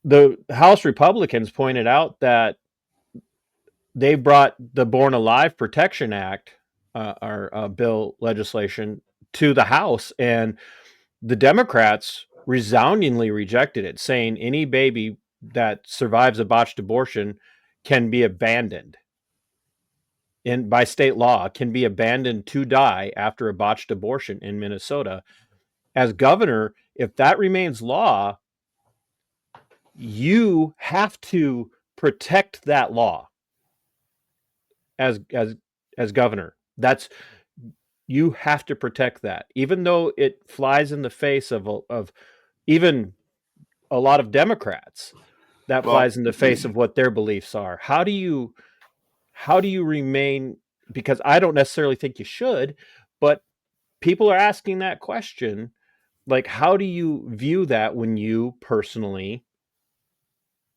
the House Republicans pointed out that they brought the Born Alive Protection Act, our bill legislation, to the House, and the Democrats resoundingly rejected it, saying any baby that survives a botched abortion can be abandoned by state law, can be abandoned to die after a botched abortion in Minnesota. As governor, if that remains law, you have to protect that law as governor. You have to protect that, even though it flies in the face of even a lot of Democrats. That Well, flies in the face of what their beliefs are. How do you remain? Because I don't necessarily think you should, but people are asking that question. Like, how do you view that when you personally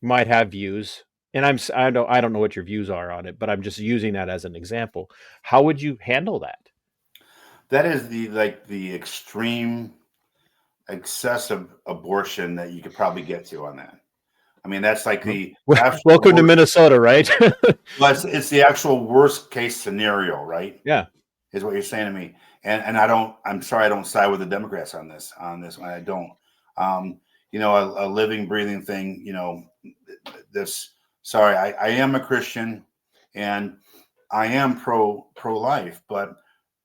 might have views? And I don't know what your views are on it, but I'm just using that as an example. How would you handle that? that is the extreme excessive abortion that you could probably get to on that. I mean, that's like the absolute Welcome to worst. Minnesota, right? Well, it's the actual worst case scenario, right? Yeah. Is what you're saying to me. And I'm sorry, I don't side with the Democrats on this one. I don't. A living, breathing thing, sorry, I am a Christian and I am pro-life, but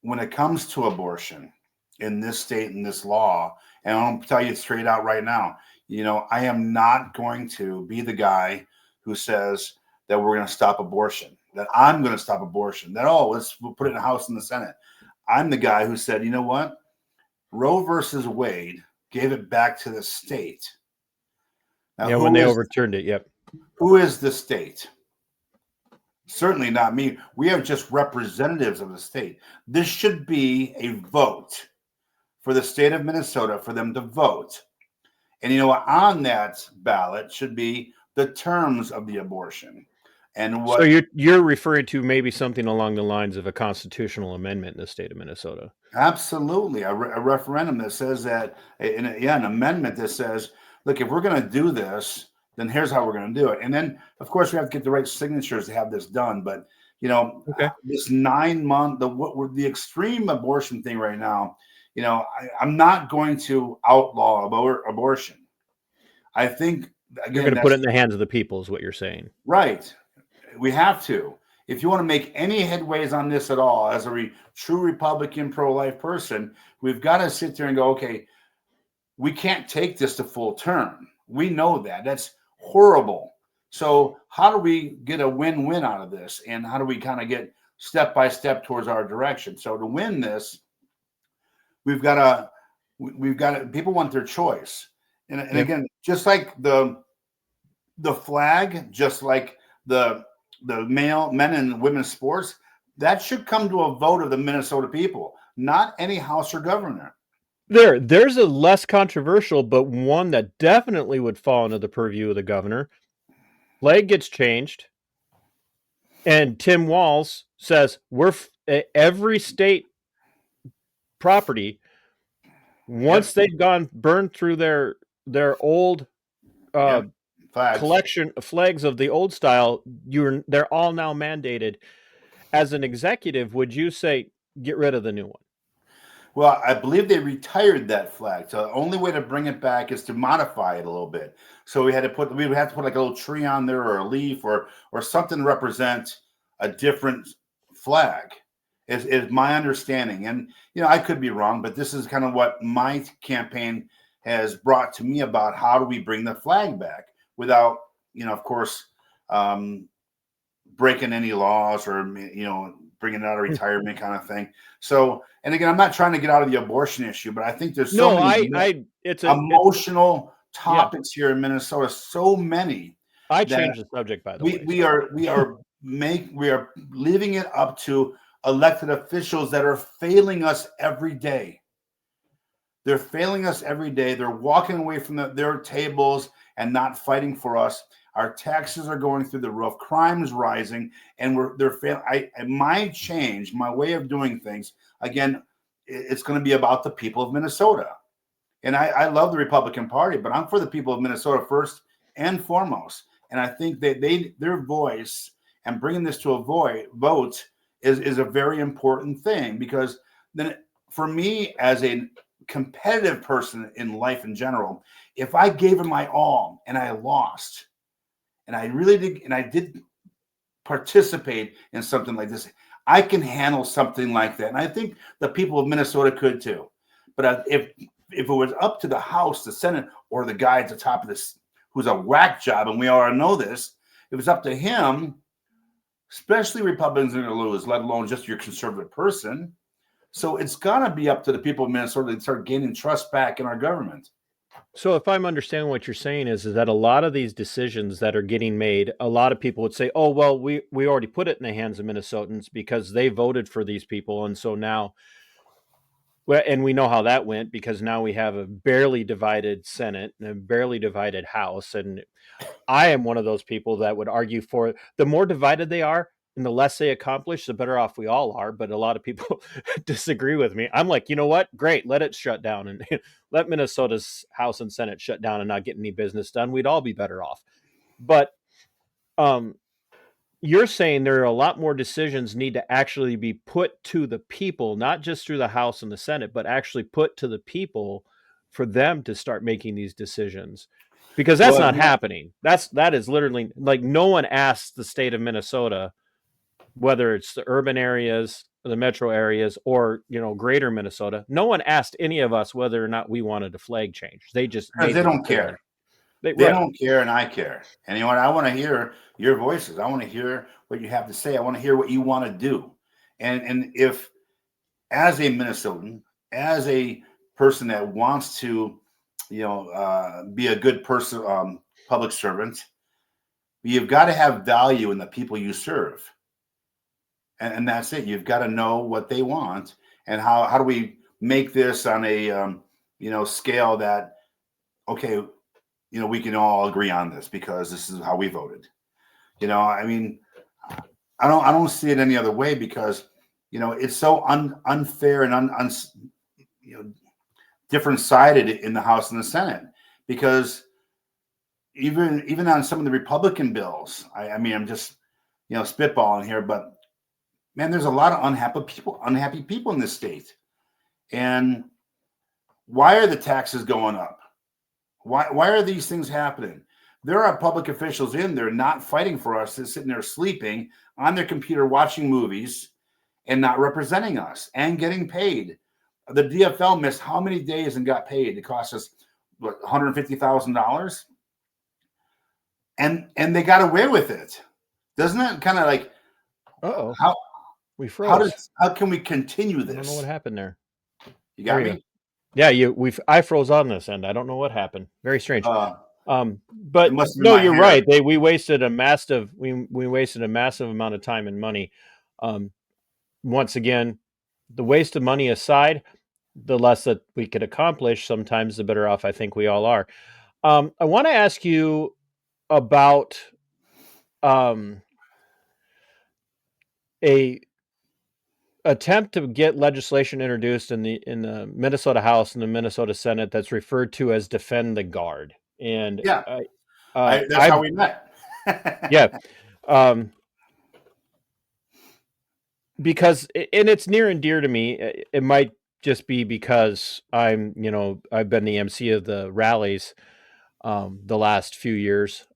when it comes to abortion in this state and this law, and I'll tell you straight out right now, I am not going to be the guy who says that we're going to stop abortion, that I'm going to stop abortion, that, we'll put it in the House and the Senate. I'm the guy who said, you know what? Roe versus Wade gave it back to the state. Now, when they overturned it, yep. Who is the state? Certainly not me. We have just representatives of the state. This should be a vote for the state of Minnesota for them to vote. And on that ballot should be the terms of the abortion. And what? So you're referring to maybe something along the lines of a constitutional amendment in the state of Minnesota. Absolutely, a referendum that says that, an amendment that says, look, if we're going to do this, then here's how we're going to do it. And then, of course, we have to get the right signatures to have this done. But this 9 month, the extreme abortion thing right now, I'm not going to outlaw abortion. I think, again, you're going to put it in the hands of the people, is what you're saying, right? We have to. If you want to make any headways on this at all, as a true Republican pro-life person, we've got to sit there and go, okay, we can't take this to full term. We know that. That's horrible. So how do we get a win-win out of this? And how do we kind of get step by step towards our direction? So to win this, we've got to, people want their choice. And again, just like the flag, just like the men and women's sports, that should come to a vote of the Minnesota people, not any house or governor. There's a less controversial, but one that definitely would fall into the purview of the governor. Flag gets changed, and Tim Walz says every state property, once they've gone burned through their old collection of flags of the old style, they're all now mandated. As an executive, would you say get rid of the new one? Well, I believe they retired that flag. So the only way to bring it back is to modify it a little bit. So we would have to put like a little tree on there, or a leaf, or something to represent a different flag. Is my understanding. And I could be wrong, but this is kind of what my campaign has brought to me about how do we bring the flag back without, of course, breaking any laws, or bringing it out of retirement kind of thing. So, and again, I'm not trying to get out of the abortion issue, but I think there's so many emotional topics here in Minnesota. So many. I changed the subject, by the way. We are leaving it up to elected officials that are failing us every day. They're failing us every day. They're walking away from their tables and not fighting for us. Our taxes are going through the roof. Crime is rising, and they're failing. My change, my way of doing things, again, it's going to be about the people of Minnesota. And I love the Republican Party, but I'm for the people of Minnesota first and foremost. And I think that their voice and bringing this to a vote is a very important thing, because then for me, as a competitive person in life in general, if I gave it my all and I lost, and I really did, and I did participate in something like this. I can handle something like that, and I think the people of Minnesota could too. But if it was up to the House, the Senate, or the guy at the top of this, who's a whack job, and we all know this, if it's up to him, especially Republicans are going to lose, let alone just your conservative person. So it's got to be up to the people of Minnesota to start gaining trust back in our government. So if I'm understanding what you're saying is that a lot of these decisions that are getting made, a lot of people would say, oh, well, we already put it in the hands of Minnesotans because they voted for these people. And so now, well, and we know how that went because now we have a barely divided Senate and a barely divided House. And I am one of those people that would argue for the more divided they are and the less they accomplish, the better off we all are. But a lot of people disagree with me. I'm like, you know what? Great. Let it shut down and let Minnesota's House and Senate shut down and not get any business done. We'd all be better off. But you're saying there are a lot more decisions need to actually be put to the people, not just through the House and the Senate, but actually put to the people for them to start making these decisions. Because that's not happening. That is literally like no one asks the state of Minnesota, whether it's the urban areas, the metro areas, or greater Minnesota. No one asked any of us whether or not we wanted a flag change. They just because they don't care. They don't care, and I care. And you know what? I want to hear your voices. I want to hear what you have to say. I want to hear what you want to do. And if, as a Minnesotan, as a person that wants to, be a good person, public servant, you've got to have value in the people you serve. And that's it. You've got to know what they want, and how do we make this on a scale that, okay, we can all agree on this because this is how we voted. I mean, I don't see it any other way because it's so unfair and different sided in the House and the Senate, because even on some of the Republican bills, I mean, I'm just spitballing here, but man, there's a lot of unhappy people in this state. And why are the taxes going up? Why are these things happening? There are public officials in there not fighting for us, that's sitting there sleeping on their computer watching movies and not representing us and getting paid. The DFL missed how many days and got paid? It cost us what, $150,000, and they got away with it. Doesn't that kind of like, how we froze? How can we continue this? I don't know what happened there. You got me? Yeah, I froze on this end. I don't know what happened. Very strange. But no, you're right. We wasted a massive amount of time and money. Once again, the waste of money aside, the less that we could accomplish, sometimes the better off I think we all are. I want to ask you about a attempt to get legislation introduced in the Minnesota House and the Minnesota Senate that's referred to as Defend the Guard. And yeah, that's how we met. Yeah. Because, and it's near and dear to me. It might just be because I've been the MC of the rallies the last few years.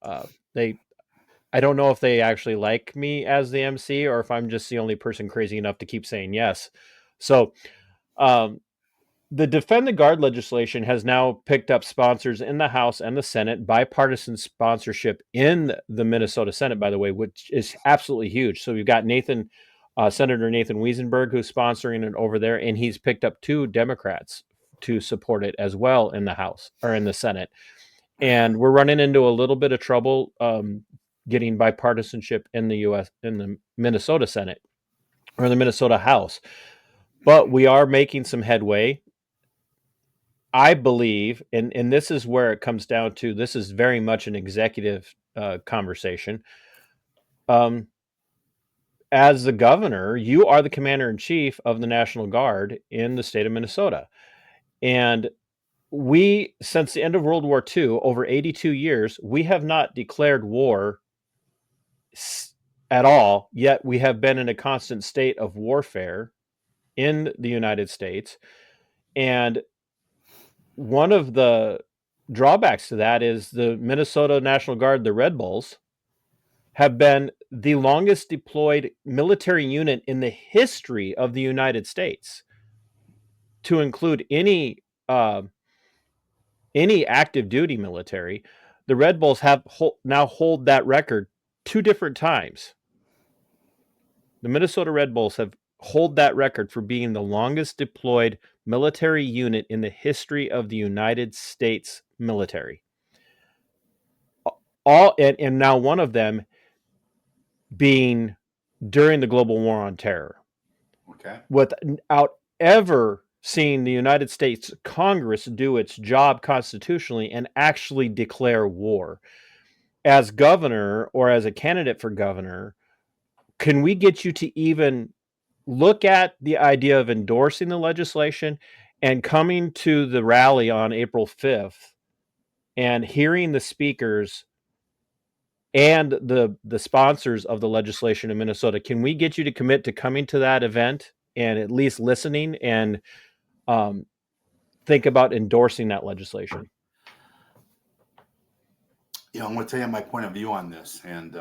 I don't know if they actually like me as the MC or if I'm just the only person crazy enough to keep saying yes. So the Defend the Guard legislation has now picked up sponsors in the House and the Senate, bipartisan sponsorship in the Minnesota Senate, by the way, which is absolutely huge. So we've got Senator Nathan Wiesenberg, who's sponsoring it over there, and he's picked up 2 Democrats to support it as well in the House or in the Senate. And we're running into a little bit of trouble getting bipartisanship in the Minnesota Senate or the Minnesota House. But we are making some headway. I believe, and this is where it comes down to, this is very much an executive conversation. As the governor, you are the commander-in-chief of the National Guard in the state of Minnesota. And we, since the end of World War II, over 82 years, we have not declared war at all, yet we have been in a constant state of warfare in the United States. And one of the drawbacks to that is the Minnesota National Guard, the Red Bulls, have been the longest deployed military unit in the history of the United States, to include any active duty military. The Red Bulls have now hold that record 2 different times. The Minnesota Red Bulls have hold that record for being the longest deployed military unit in the history of the United States military. And now one of them being during the global war on terror. Okay. Without ever seeing the United States Congress do its job constitutionally and actually declare war. As governor or as a candidate for governor, can we get you to even look at the idea of endorsing the legislation and coming to the rally on April 5th and hearing the speakers and the sponsors of the legislation in Minnesota? Can we get you to commit to coming to that event and at least listening and think about endorsing that legislation? I'm going to tell you my point of view on this, and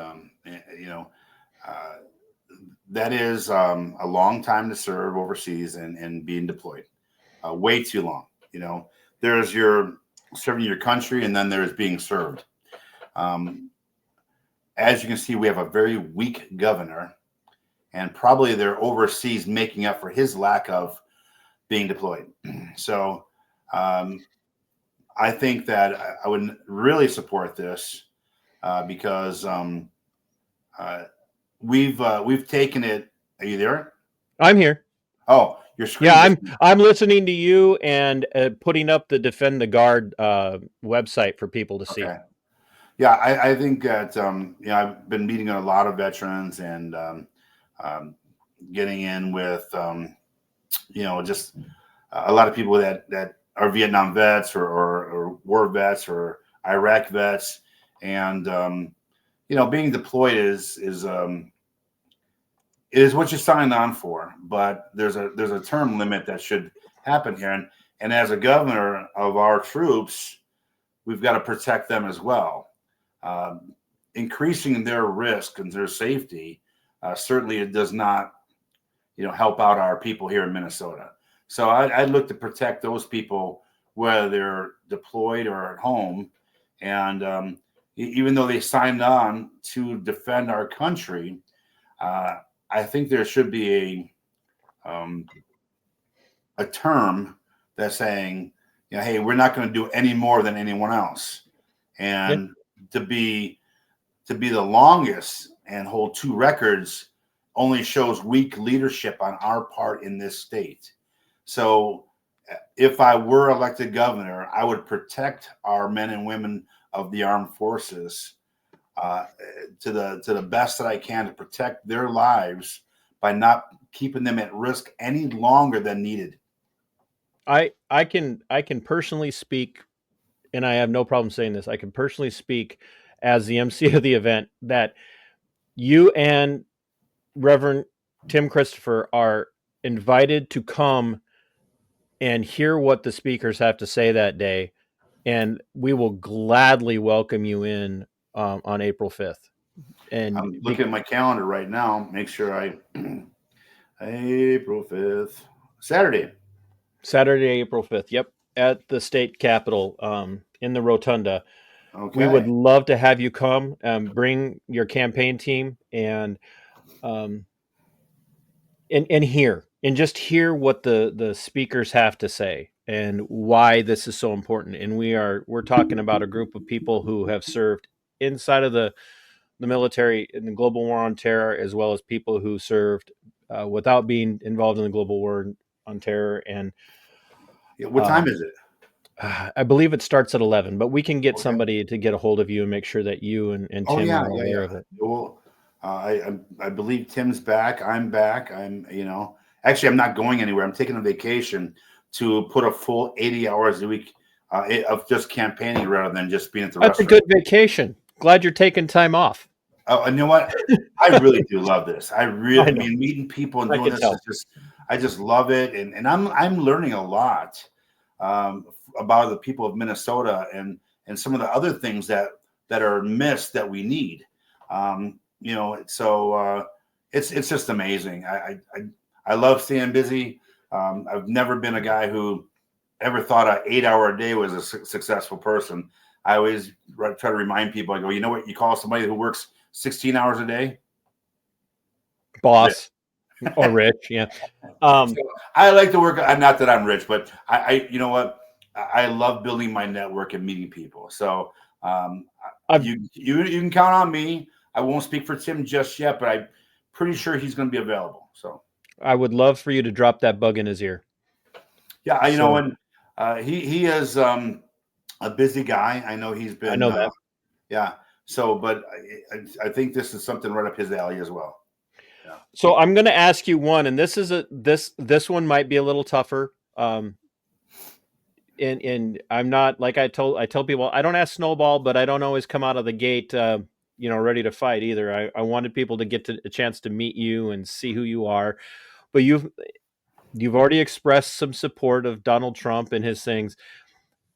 that is a long time to serve overseas and being deployed. Way too long. There's your serving your country, and then there's being served. As you can see, we have a very weak governor, and probably they're overseas making up for his lack of being deployed. So I think that I would really support this because we've taken it. Are you there? I'm here. Oh, your screen. Yeah, I'm listening to you and putting up the Defend the Guard website for people to see. Okay. Yeah, I think that I've been meeting a lot of veterans and getting in with just a lot of people that are Vietnam vets or war vets or Iraq vets, and being deployed is what you signed on for, but there's a term limit that should happen here, and as a governor of our troops, we've got to protect them as well. Increasing their risk and their safety certainly it does not help out our people here in Minnesota. So I'd look to protect those people whether they're deployed or at home, and even though they signed on to defend our country, I think there should be a term that's saying, hey, we're not going to do any more than anyone else, and to be the longest and hold 2 records only shows weak leadership on our part in this state. So if I were elected governor, I would protect our men and women of the armed forces to the best that I can to protect their lives by not keeping them at risk any longer than needed. I can personally speak, and I have no problem saying this. I can personally speak as the MC of the event that you and Reverend Tim Christopher are invited to come and hear what the speakers have to say that day, and we will gladly welcome you in on April 5th. And I'm looking at my calendar right now. Make sure April 5th, Saturday, April 5th. Yep, at the state capitol in the rotunda. Okay. We would love to have you come, bring your campaign team, and hear and just hear what the speakers have to say and why this is so important. And we're talking about a group of people who have served inside of the military in the global war on terror, as well as people who served without being involved in the global war on terror. And what time is it? I believe it starts at 11, but we can get somebody to get a hold of you and make sure that you and Tim are aware of it. Well, I believe Tim's back. I'm back. Actually, I'm not going anywhere. I'm taking a vacation to put a full 80 hours a week of just campaigning rather than just being at the restaurant. That's a good vacation. Glad you're taking time off. Oh, and you know what? I really do love this. I mean, meeting people and doing this is I just love it, and I'm learning a lot about the people of Minnesota and some of the other things that are missed that we need. So it's just amazing. I love staying busy. I've never been a guy who ever thought an 8 hour a day was a successful person. I always try to remind people. I go, you know what? You call somebody who works 16 hours a day, Boss or rich, yeah. So I like to work. Not that I'm rich, but you know what? I love building my network and meeting people. So you can count on me. I won't speak for Tim just yet, but I'm pretty sure he's going to be available. So I would love for you to drop that bug in his ear. yeah, you know, and he is a busy guy. I know he's been. I know that. Yeah. So, but I think this is something right up his alley as well. Yeah. So I'm going to ask you one, and this is this one might be a little tougher. And I'm not, like I tell people, I don't ask snowball, but I don't always come out of the gate, ready to fight either. I wanted people to get a chance to meet you and see who you are, but you've already expressed some support of Donald Trump and his things.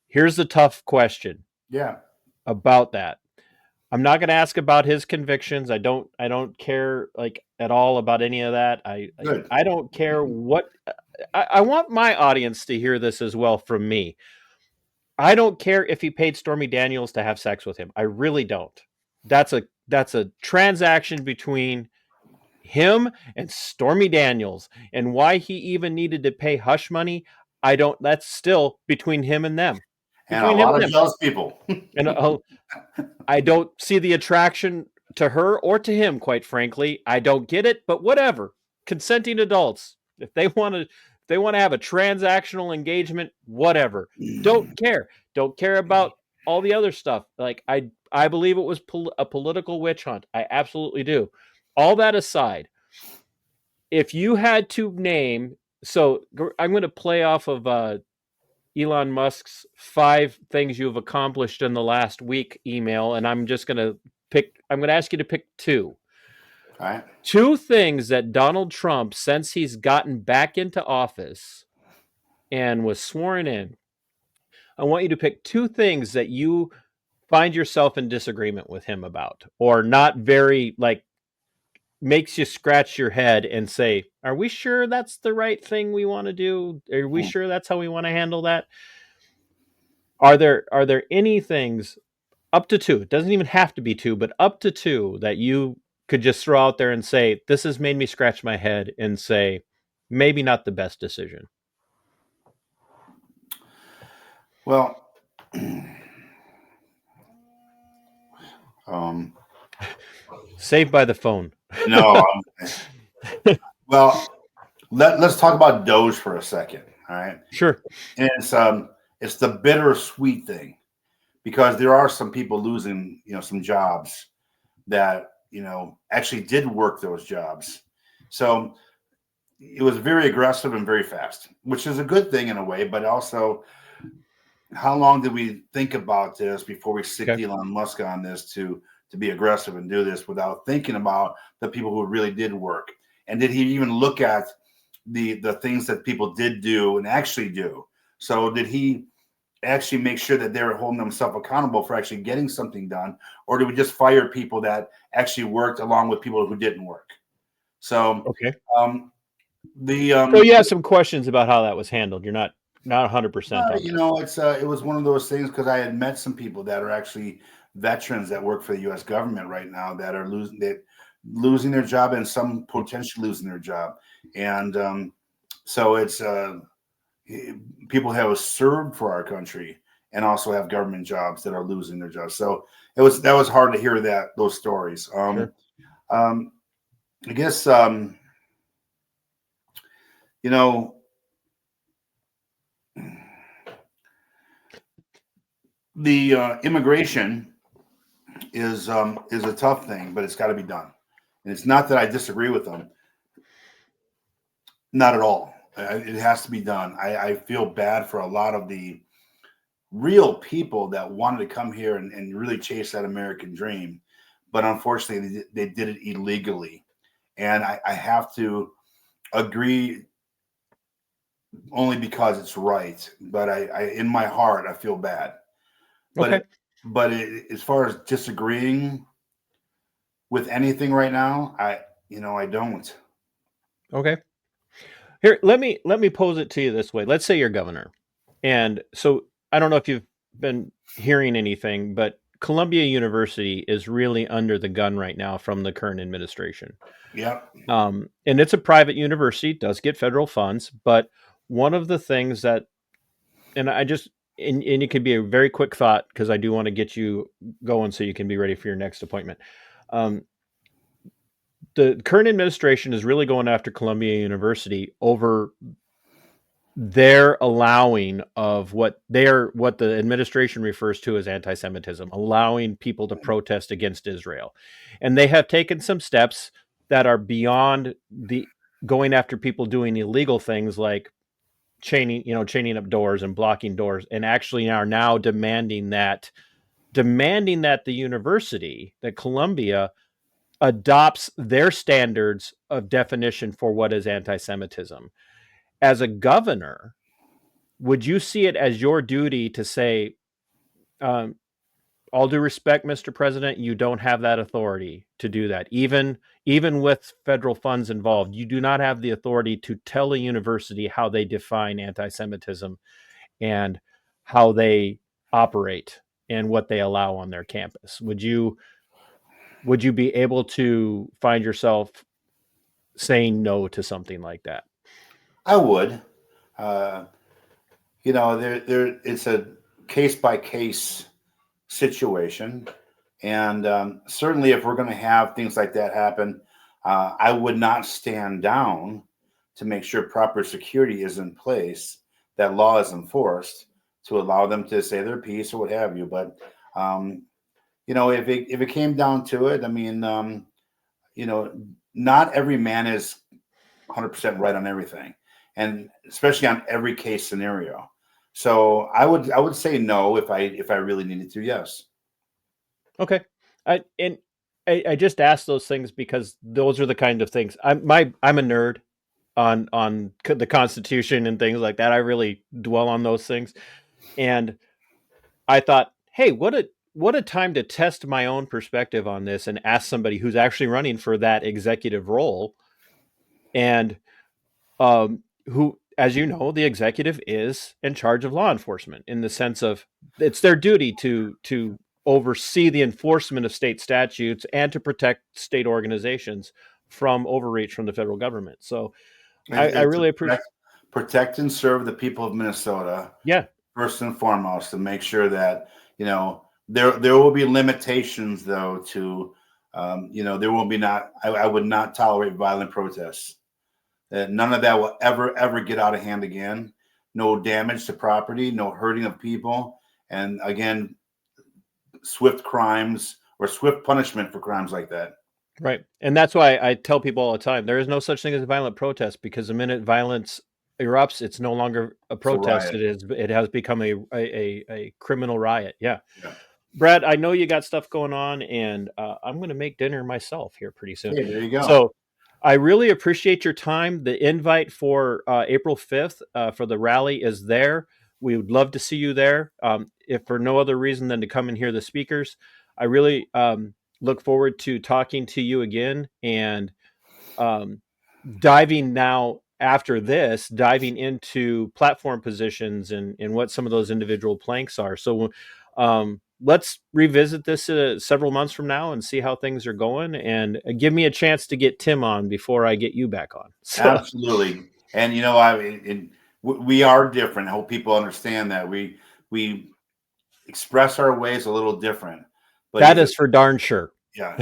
Here's the tough question. Yeah. About that. I'm not going to ask about his convictions. I don't care like at all about any of that. I don't care what I want my audience to hear this as well from me. I don't care if he paid Stormy Daniels to have sex with him. I really don't. That's a transaction between him and Stormy Daniels, and why he even needed to pay hush money, I don't. That's still between him and them. And a lot of jealous people. And I don't see the attraction to her or to him, quite frankly. I don't get it, but whatever. Consenting adults, if they want to have a transactional engagement, whatever. Don't care. Don't care about all the other stuff. Like I believe it was a political witch hunt. I absolutely do. All that aside, if you had to name, so I'm going to play off of Elon Musk's 5 things you've accomplished in the last week email, and I'm going to ask you to pick 2. All right. 2 things that Donald Trump, since he's gotten back into office and was sworn in, I want you to pick 2 things that you find yourself in disagreement with him about, or not very, makes you scratch your head and say, are we sure that's the right thing we want to do? Are we sure that's how we want to handle that? Are there any things, up to 2, it doesn't even have to be 2, but up to 2, that you could just throw out there and say, this has made me scratch my head and say, maybe not the best decision? Well, Saved by the phone. No. Well, let's talk about Doge for a second. All right. Sure. And it's the bittersweet thing, because there are some people losing, some jobs that, actually did work those jobs. So it was very aggressive and very fast, which is a good thing in a way, but also, how long did we think about this before we stick Elon Musk on this to be aggressive and do this without thinking about the people who really did work? And did he even look at the things that people did do and actually do? So did he actually make sure that they were holding themselves accountable for actually getting something done? Or did we just fire people that actually worked along with people who didn't work? So, so you have some questions about how that was handled. You're not 100%. It was one of those things, because I had met some people that are actually veterans that work for the U.S. government right now that are losing their job, and some potentially losing their job. And so it's people who have served for our country and also have government jobs that are losing their jobs. So that was hard to hear those stories. Sure. I guess the immigration is a tough thing, but it's got to be done. And it's not that I disagree with them. Not at all. It has to be done. I feel bad for a lot of the real people that wanted to come here and really chase that American dream. But unfortunately, they did it illegally. And I have to agree only because it's right. But I in my heart, I feel bad. But as far as disagreeing with anything right now, I don't. Okay. Here, let me pose it to you this way. Let's say you're governor. And so I don't know if you've been hearing anything, but Columbia University is really under the gun right now from the current administration. Yep. And it's a private university, does get federal funds, but one of the things that, and I just, and it could be a very quick thought because I do want to get you going so you can be ready for your next appointment. Um, the current administration is really going after Columbia University over their allowing of what the administration refers to as anti-Semitism, allowing people to protest against Israel. And they have taken some steps that are beyond the going after people doing illegal things like chaining up doors and blocking doors, and actually are now demanding that the university, that Columbia, adopts their standards of definition for what is anti-Semitism. As a governor, would you see it as your duty to say, um, all due respect, Mr. President, you don't have that authority to do that. Even with federal funds involved, you do not have the authority to tell a university how they define anti-Semitism and how they operate and what they allow on their campus. Would you be able to find yourself saying no to something like that? I would. Uh, there it's a case by case situation, and certainly if we're going to have things like that happen, I would not stand down to make sure proper security is in place, that law is enforced to allow them to say their piece or what have you. But um, if it came down to it, I mean, you know, not every man is 100% right on everything, and especially on every case scenario. So I would say no if I really needed to. Yes. Okay. And I just asked those things because those are the kind of things I'm a nerd on the Constitution and things like that. I really dwell on those things, and I thought, hey, what a time to test my own perspective on this and ask somebody who's actually running for that executive role, and who, as you know, the executive is in charge of law enforcement in the sense of it's their duty to oversee the enforcement of state statutes and to protect state organizations from overreach from the federal government. So I And to really appreciate. protect and serve the people of Minnesota Yeah, first and foremost, to make sure that there will be limitations though to there will be not. I would not tolerate violent protests. None of that will ever get out of hand again. No damage to property, no hurting of people, and again, swift crimes or swift punishment for crimes like that. right. And that's why I tell people all the time there is no such thing as a violent protest, because the minute violence erupts, it's no longer a It's a protest. riot. It has become a criminal riot. Yeah. Yeah. Brad, I know you got stuff going on, and I'm going to make dinner myself here pretty soon. Hey, there you go. So I really appreciate your time. The invite for April 5th for the rally is there. We would love to see you there, if for no other reason than to come and hear the speakers. I really look forward to talking to you again and um, diving now after this, diving into platform positions and what some of those individual planks are. So let's revisit this several months from now and see how things are going, and give me a chance to get Tim on before I get you back on. So Absolutely. And we are different. I hope people understand that we express our ways a little different. But that is for darn sure. yeah,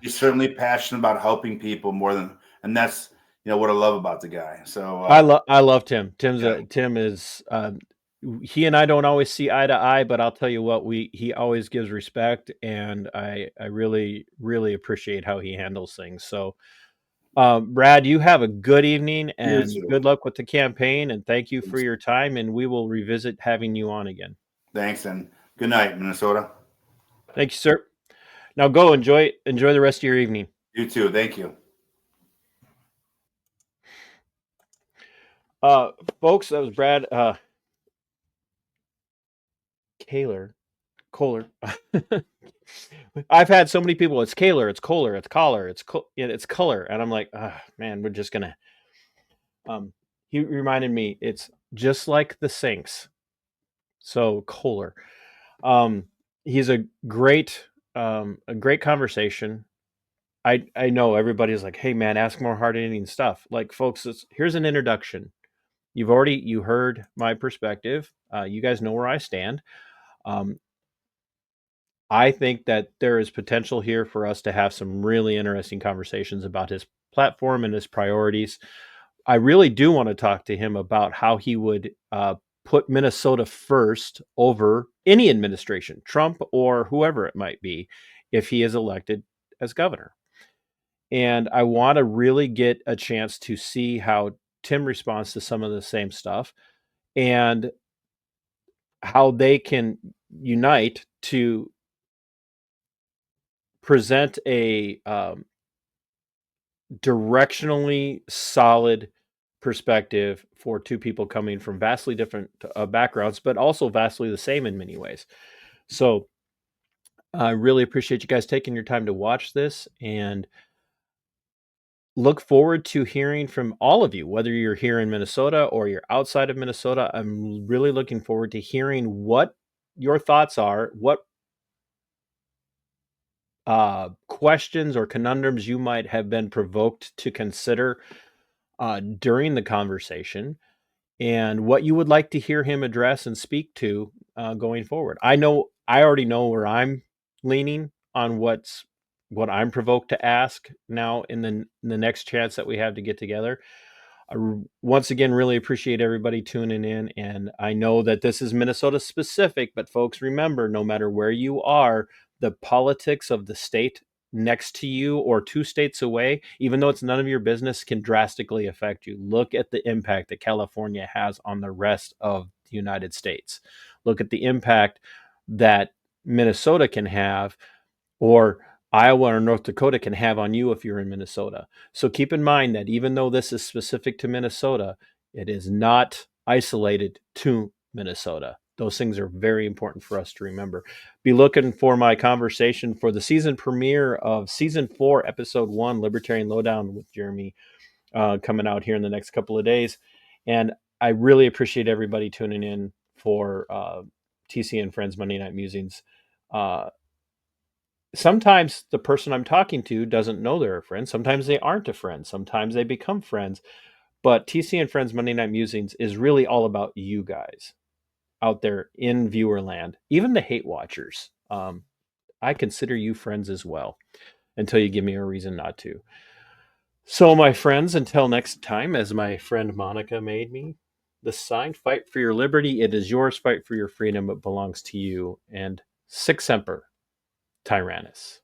he's certainly passionate about helping people more than, and that's what I love about the guy. So I love Tim. yeah, Tim is he and I don't always see eye to eye, but I'll tell you what, he always gives respect, and I really really appreciate how he handles things. So Brad, you have a good evening you and too. good luck with the campaign, and thank you for your time, and we will revisit having you on again. Thanks, and good night, Minnesota. Thank you, sir. Now go enjoy the rest of your evening. You too. Thank you. Folks, that was Brad Kohler. Kohler. I've had so many people. It's Kohler. It's Kohler. It's Collar. It's color. And I'm like, man, we're just gonna. He reminded me. It's just like the Sinks. So Kohler. He's a great conversation. I know everybody's like, hey man, ask more hard hitting stuff. Like, folks, here's an introduction. You heard my perspective. You guys know where I stand. I think that there is potential here for us to have some really interesting conversations about his platform and his priorities. I really do want to talk to him about how he would put Minnesota first over any administration, Trump or whoever it might be, if he is elected as governor. And I want to really get a chance to see how Tim responds to some of the same stuff and how they can unite to present a directionally solid perspective for two people coming from vastly different backgrounds, but also vastly the same in many ways. So I really appreciate you guys taking your time to watch this, and look forward to hearing from all of you, whether you're here in Minnesota or you're outside of Minnesota. I'm really looking forward to hearing what your thoughts are, what questions or conundrums you might have been provoked to consider during the conversation, and what you would like to hear him address and speak to going forward. I already know where I'm leaning on what I'm provoked to ask now in the next chance that we have to get together. Once again, really appreciate everybody tuning in, and I know that this is Minnesota specific, but folks, remember, no matter where you are, the politics of the state next to you or 2 states away, even though it's none of your business, can drastically affect you. Look at the impact that California has on the rest of the United States. Look at the impact that Minnesota can have, or Iowa or North Dakota can have on you if you're in Minnesota. So keep in mind that even though this is specific to Minnesota, it is not isolated to Minnesota. Those things are very important for us to remember. Be looking for my conversation for the season premiere of season 4, episode 1, Libertarian Lowdown with Jeremy, coming out here in the next couple of days. And I really appreciate everybody tuning in for TC and Friends Monday Night Musings. Sometimes the person I'm talking to doesn't know they're a friend. Sometimes they aren't a friend. Sometimes they become friends. But TC and Friends Monday Night Musings is really all about you guys out there in viewer land, even the hate watchers. I consider you friends as well until you give me a reason not to. So, my friends, until next time, as my friend Monica made me the sign, fight for your liberty. It is yours. Fight for your freedom. It belongs to you. And Sic Semper Tyrannis.